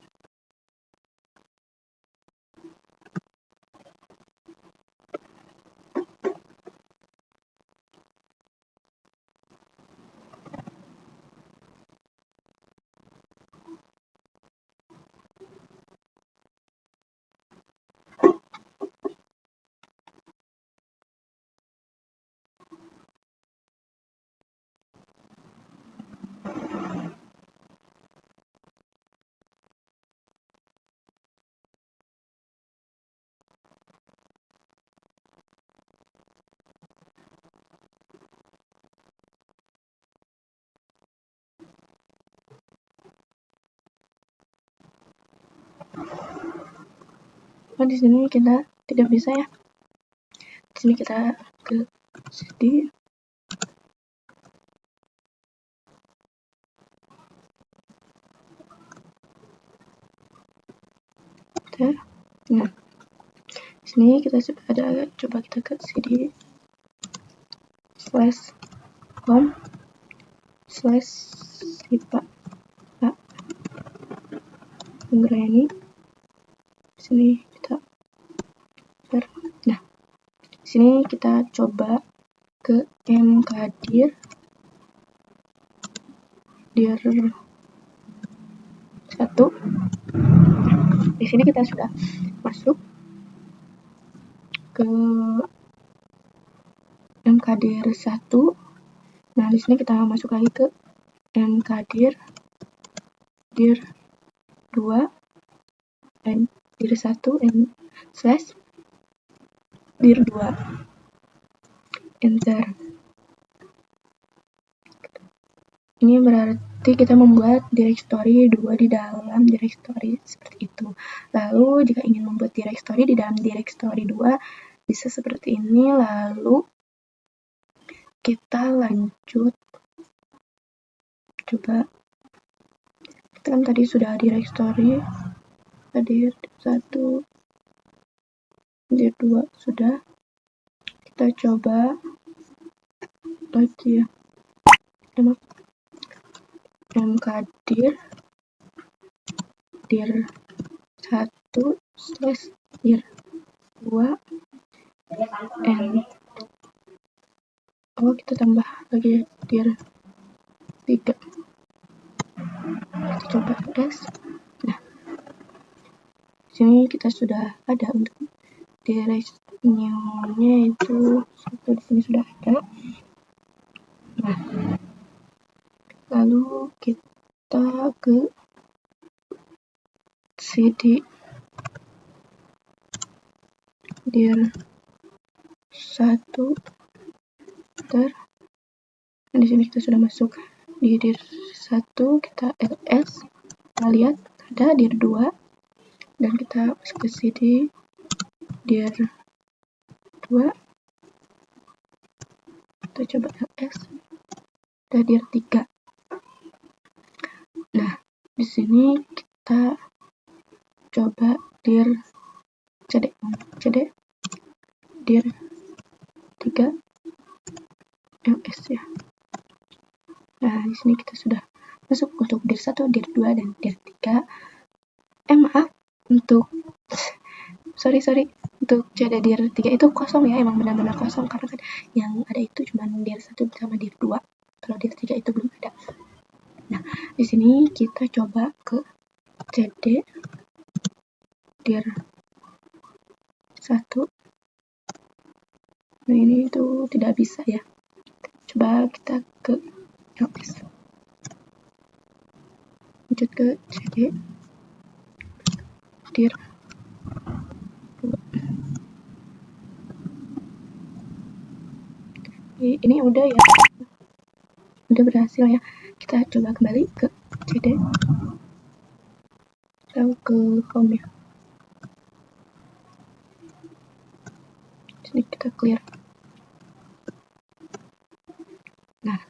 di sini kita tidak bisa ya. Di sini kita ke cd. Nah, di sini kita sudah ada. Coba kita ke cd /home/ sipa Indrayani. Di sini kita share. Nah, di sini kita coba ke mkdir dir 1. Di sini kita sudah masuk ke mkdir 1. Nah, di sini kita masuk lagi ke mkdir dir 2 dan dir 1 / dir 2. Enter. Ini berarti kita membuat directory 2 di dalam directory seperti itu. Lalu jika ingin membuat directory di dalam directory 2 bisa seperti ini. Lalu kita lanjut. Coba kita kan tadi sudah directory dir 1, dir 2 sudah. Kita coba lagi ya. Mkdir dir 1 / dir 2 kita tambah lagi dir 3. Kita coba ls. Nah, di sini kita sudah ada untuk direct new-nya itu 1. Di sini sudah ada. Nah, lalu kita ke cd dir 1 ter. Di sini kita sudah masuk di dir 1, kita ls, kita lihat ada dir 2 dan kita masuk ke cd dir 2, kita coba ls, ada dir 3. Nah, di sini kita coba dir cd dir 3 ls ya. Nah, di sini kita sudah masuk untuk dir 1, dir 2 dan dir 3. Maaf untuk sorry untuk cd dir 3 itu kosong ya, emang benar-benar kosong karena kan yang ada itu cuma dir 1 sama dir 2. Kalau dir 3 itu belum ada. Nah, di sini kita coba ke cd dir 1. Nah, ini itu tidak bisa ya. Coba kita ke ls. Lanjut ke cd dir 2. Ini udah ya. Udah berhasil ya. Kita coba kembali ke cd atau ke home ya. Sini kita clear. Nah,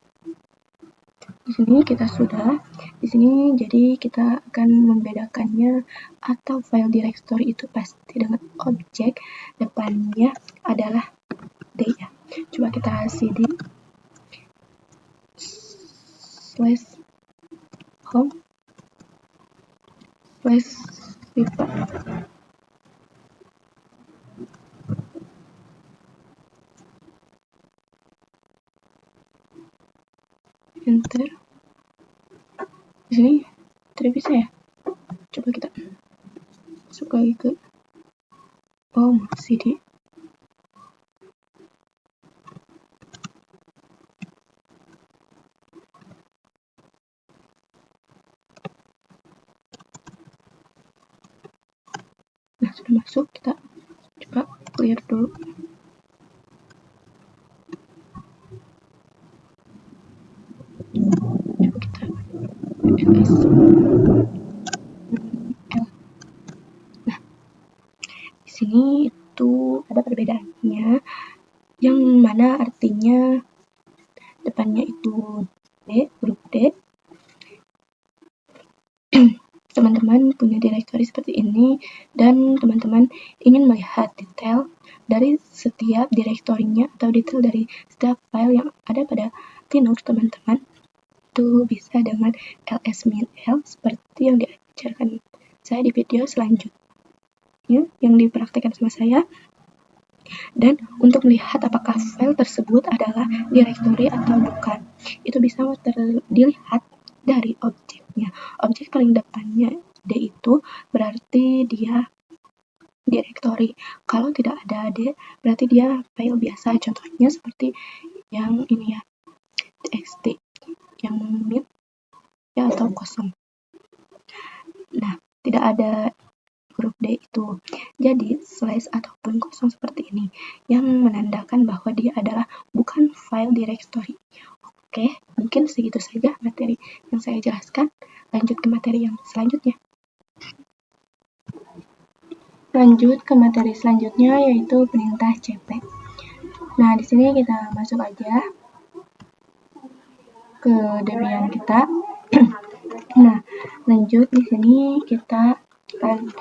di sini kita sudah. Di sini jadi kita akan membedakannya atau file directory itu pasti dengan objek depannya adalah D ya. Coba kita cd /home /viva. Enter. Di sini tidak bisa ya. Coba kita masuk lagi ke home cd. Nah, sudah masuk, kita coba clear dulu. Coba kita ls. Nah, di sini itu ada perbedaannya, yang mana artinya depannya itu D, huruf D. Teman-teman punya direktori seperti ini dan teman-teman ingin melihat detail dari setiap direktorinya atau detail dari setiap file yang ada pada Linux teman-teman, itu bisa dengan ls-l seperti yang diajarkan saya di video selanjutnya yang dipraktikkan sama saya. Dan untuk melihat apakah file tersebut adalah direktori atau bukan, itu bisa dilihat dari objeknya. Objek paling depannya D itu berarti dia direktori. Kalau tidak ada D, berarti dia file biasa. Contohnya seperti yang ini ya, txt, yang mid ya atau kosong. Nah, tidak ada huruf D itu. Jadi, slash ataupun kosong seperti ini yang menandakan bahwa dia adalah bukan file directory. Oke, mungkin segitu saja materi yang saya jelaskan. Lanjut ke materi yang selanjutnya. Lanjut ke materi selanjutnya yaitu perintah cp. Nah, di sini kita masuk aja ke Debian kita. Nah, lanjut di sini kita akan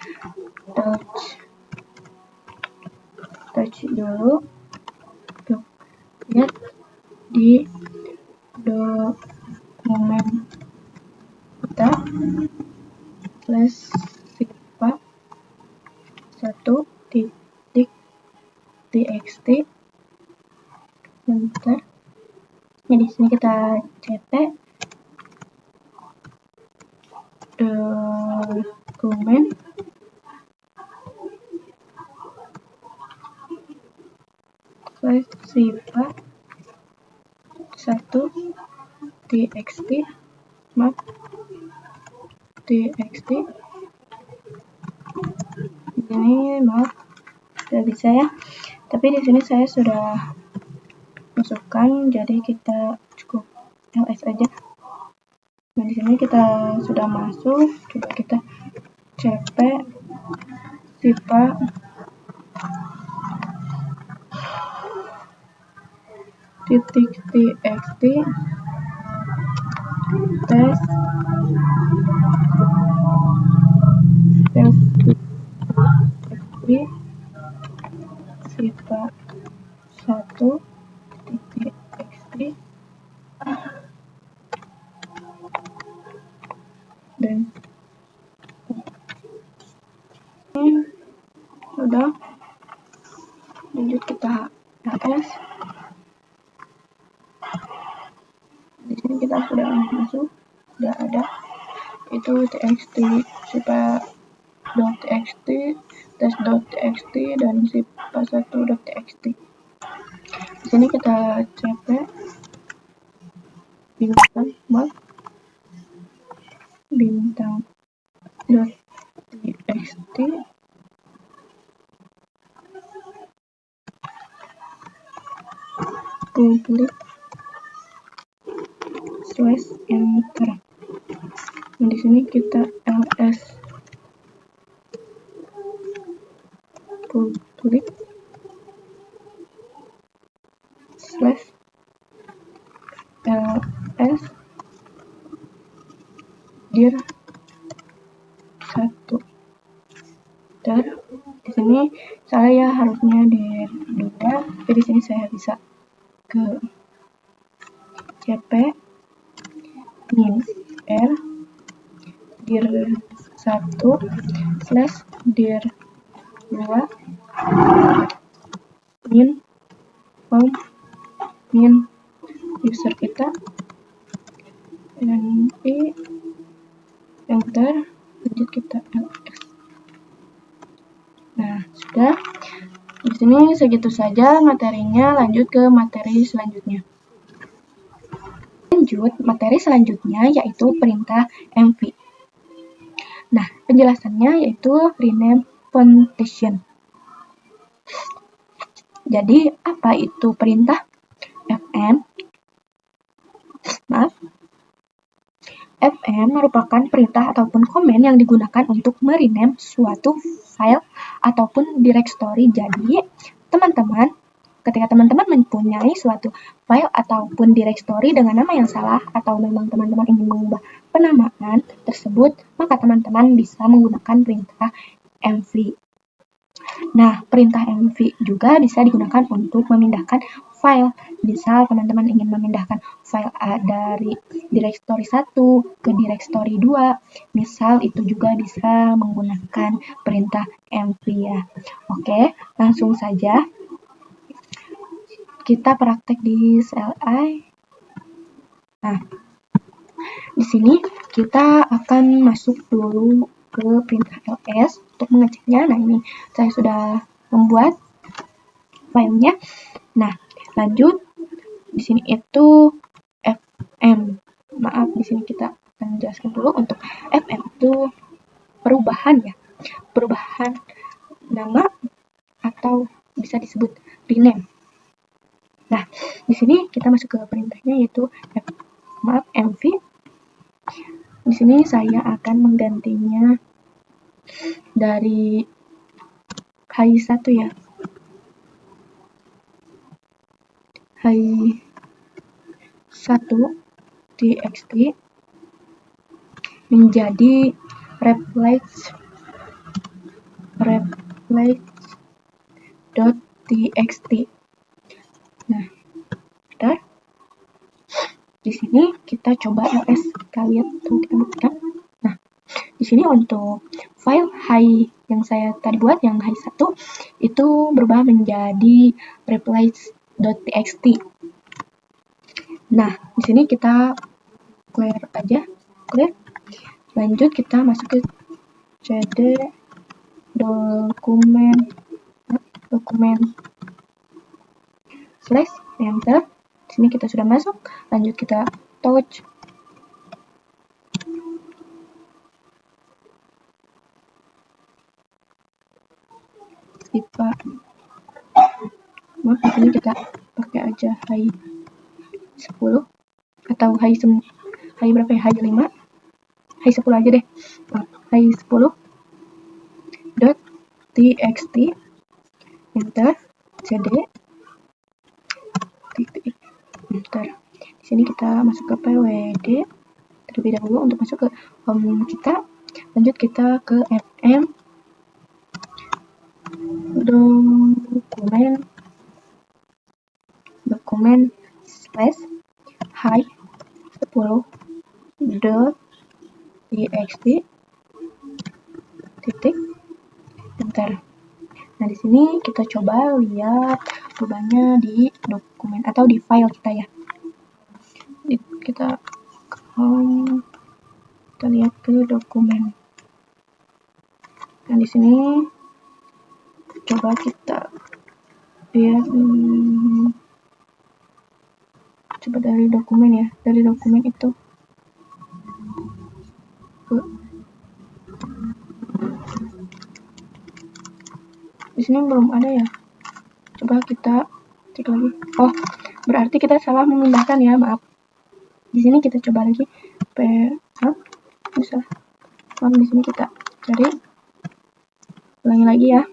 touch dulu untuk lihat di dokumen kita /viva 1.txt. Enter. Nah, di sini kita cp dokumen /viva 1.txt. maaf, txt. Ini maaf, tidak bisa ya. Tapi di sini saya sudah masukkan, jadi kita cukup ls aja. Nah, di sini kita sudah masuk, coba kita cp sipa titik txt tes sipa 1 titik txt dan ini sudah. Lanjut kita ls. Di sini kita sudah masuk, sudah ada itu txt sipa.txt, tes.txt dan sipa1.txt. Di sini kita cp bintang.txt public /enter. Nah, di sini kita ls public /ls dir 1. Dan di sini saya harusnya di 2, tapi di sini saya bisa ke cp min r dir 1 /dir 2 min home min user kita dan enter. Lanjut kita ls. Nah, sudah. Di sini segitu saja materinya. Lanjut ke materi selanjutnya. Materi selanjutnya yaitu perintah mv. Nah, penjelasannya yaitu rename foundation. Jadi, apa itu perintah fn? Maaf. fn merupakan perintah ataupun komen yang digunakan untuk merename suatu file ataupun directory. Jadi, teman-teman, ketika teman-teman mempunyai suatu file ataupun directory dengan nama yang salah atau memang teman-teman ingin mengubah penamaan tersebut, maka teman-teman bisa menggunakan perintah mv. Nah, perintah mv juga bisa digunakan untuk memindahkan file. Misal teman-teman ingin memindahkan file dari directory 1 ke directory 2, misal itu juga bisa menggunakan perintah mv ya. Oke, langsung saja kita praktek di CLI. Nah, di sini kita akan masuk dulu ke perintah ls untuk mengeceknya. Nah, ini saya sudah membuat filenya. Nah, lanjut di sini itu fm. Maaf, di sini kita akan menjelaskan dulu untuk fm itu perubahan ya. Perubahan nama atau bisa disebut rename. Nah, di sini kita masuk ke perintahnya yaitu mv. Di sini saya akan menggantinya dari hi1 ya. hi1 txt menjadi replace.txt. Nah, bentar. Di sini kita coba ls kalian tuh kita buktikan. Nah, di sini untuk file hi yang saya tadi buat yang hi1 itu berubah menjadi replace.txt. Nah, di sini kita clear aja, clear. Lanjut kita masuk ke cd dokumen /enter. Di sini kita sudah masuk. Lanjut kita touch Maaf, di sini kita pakai aja high 10 atau high berapa ya, high 5, high 10 aja deh. High 10 dot txt, enter, cd, titik, enter. Di sini kita masuk ke pwd terlebih dahulu untuk masuk ke home kita. Lanjut kita ke fm dokumen slash high 10 dot txt, titik, enter. Nah, di sini kita coba lihat perubahannya di dokumen atau di file kita ya. Kita lihat ke dokumen. Nah, di sini coba kita lihat coba dari dokumen ya, dari dokumen itu di sini belum ada ya. Coba kita cek lagi. Oh, berarti kita salah memindahkan ya, maaf. Di sini kita coba lagi bisa. Di sini kita cari ulangi lagi ya.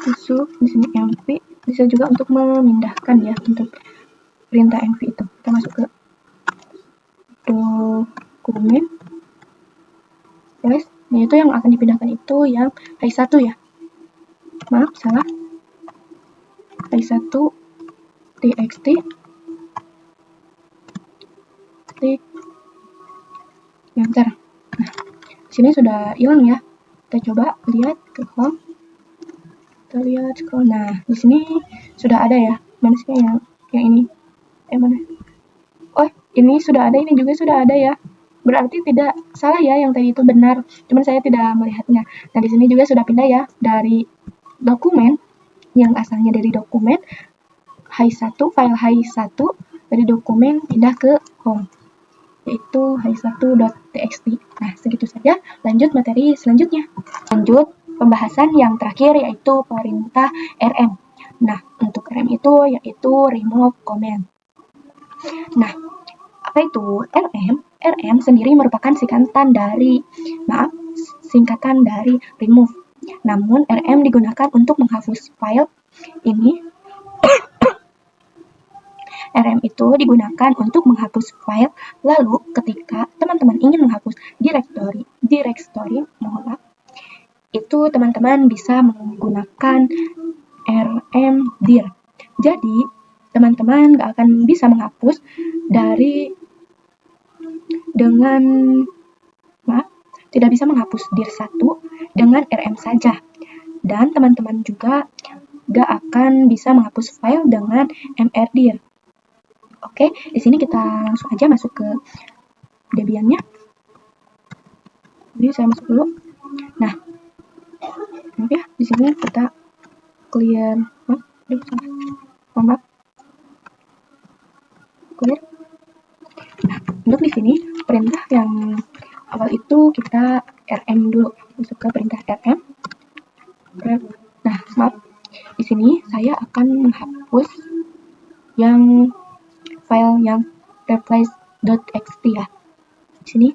Masuk di sini mv, bisa juga untuk memindahkan ya, untuk perintah mv itu. Kita masuk ke dokumen slash, nah itu yang akan dipindahkan itu yang high 1 ya. Maaf, salah. High 1 txt, klik, enter. Nah, sini sudah hilang ya. Kita coba lihat ke home. Kita lihat scroll. Nah, di sini sudah ada ya. Mana sih yang ini? Mana? Oh, ini sudah ada, ini juga sudah ada ya. Berarti tidak salah ya, yang tadi itu benar. Cuman saya tidak melihatnya. Nah, di sini juga sudah pindah ya dari dokumen yang asalnya dari dokumen high 1, file high 1 dari dokumen pindah ke home, yaitu high1.txt. Nah, segitu saja. Lanjut materi selanjutnya. Lanjut pembahasan yang terakhir, yaitu perintah rm. Nah, untuk rm itu yaitu remove comment. Nah, apa itu rm? rm sendiri merupakan singkatan dari remove. Namun rm digunakan untuk menghapus file ini. rm itu digunakan untuk menghapus file. Lalu ketika teman-teman ingin menghapus direktori, itu teman-teman bisa menggunakan rmdir. Jadi teman-teman gak akan bisa menghapus tidak bisa menghapus dir 1 dengan rm saja. Dan teman-teman juga gak akan bisa menghapus file dengan mrdir. Oke, di sini kita langsung aja masuk ke Debian-nya. Jadi saya masuk dulu. Nah, maaf ya, di sini kita clear. Clear. Nah, untuk di sini perintah yang awal itu kita rm dulu. Masuk ke perintah rm. Nah, maaf. Di sini saya akan menghapus yang file yang replace.txt ya. Di sini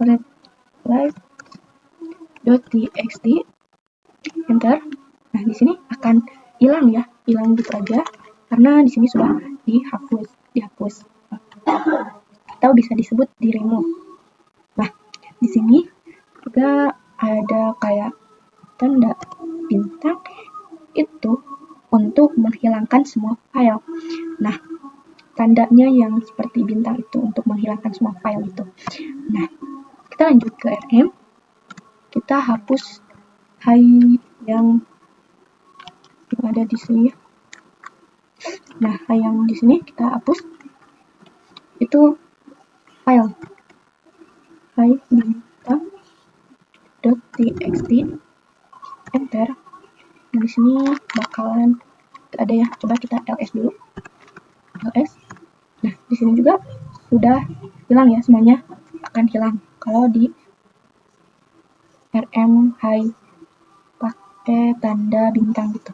replace.txt, enter. Nah, di sini akan hilang ya, hilang gitu aja karena di sini sudah dihapus atau bisa disebut di remove. Nah, di sini juga ada kayak tanda bintang itu untuk menghilangkan semua file. Nah, tandanya yang seperti bintang itu untuk menghilangkan semua file itu. Nah, kita lanjut ke rm. Kita hapus high yang ada di sini. Nah, high yang di sini kita hapus. Itu file high bintang.txt, enter. Nah, di sini bakalan ada ya. Coba kita ls dulu. ls. Nah, di sini juga sudah hilang ya, semuanya akan hilang kalau di rm high pakai tanda bintang gitu.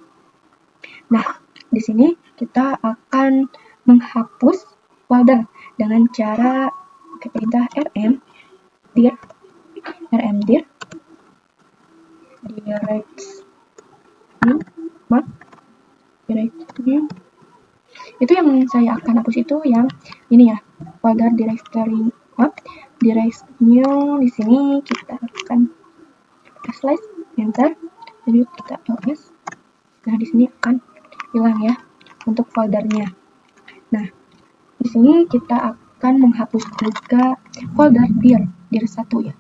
Nah, di sini kita akan menghapus folder dengan cara perintah rm dir directory. Itu yang saya akan hapus itu yang ini ya, folder directory directory-nya di sini kita akan slash enter, lanjut kita ls. Nah, di sini akan hilang ya untuk foldernya. Nah, di sini kita akan menghapus juga folder dir 1 ya.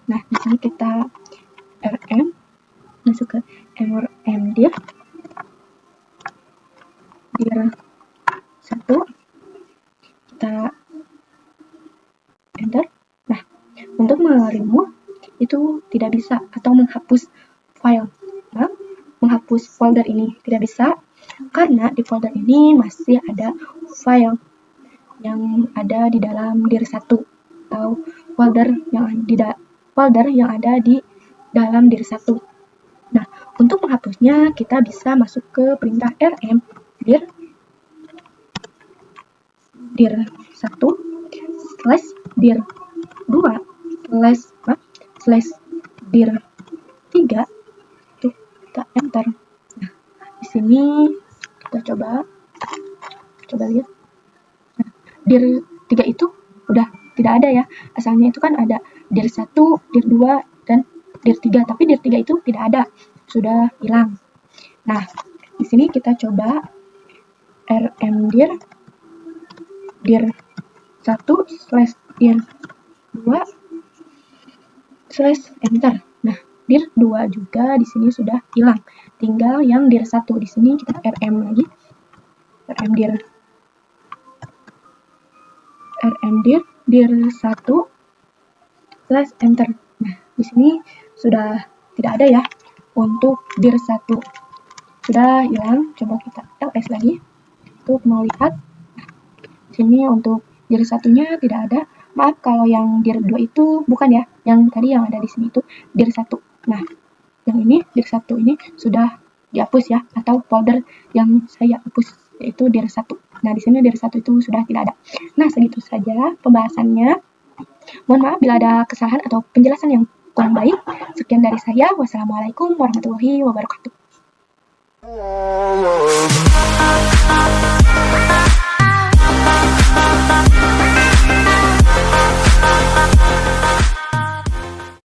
Nah, di sini kita rm masuk ke rm dir 1, kita enter. Nah, untuk remove itu tidak bisa, atau menghapus file, nah, menghapus folder ini tidak bisa karena di folder ini masih ada file yang ada di dalam dir 1 atau folder yang ada di dalam dir 1. Nah, untuk menghapusnya kita bisa masuk ke perintah rm dir 1 slash dir 2 slash dir 3, tuh kita enter. Nah, di sini kita coba lihat. Nah, dir 3 itu udah tidak ada ya. Asalnya itu kan ada dir 1, dir 2, dan dir 3, tapi dir 3 itu tidak ada, sudah hilang. Nah, di sini kita coba rm dir 1 slash dir 2 slash enter. Nah, dir 2 juga di sini sudah hilang. Tinggal yang dir 1. Di sini kita rm lagi. rm dir 1 slash enter. Nah, di sini sudah tidak ada ya untuk dir 1. Sudah hilang. Coba kita ls lagi untuk melihat. Di sini untuk dir 1-nya tidak ada. Maaf kalau yang dir 2 itu bukan ya. Yang tadi yang ada di sini itu dir 1. Nah, yang ini dir 1 ini sudah dihapus ya, atau folder yang saya hapus yaitu dir 1. Nah, di sini dir 1 itu sudah tidak ada. Nah, segitu saja pembahasannya. Mohon maaf bila ada kesalahan atau penjelasan yang kurang baik. Sekian dari saya. Wassalamualaikum warahmatullahi wabarakatuh.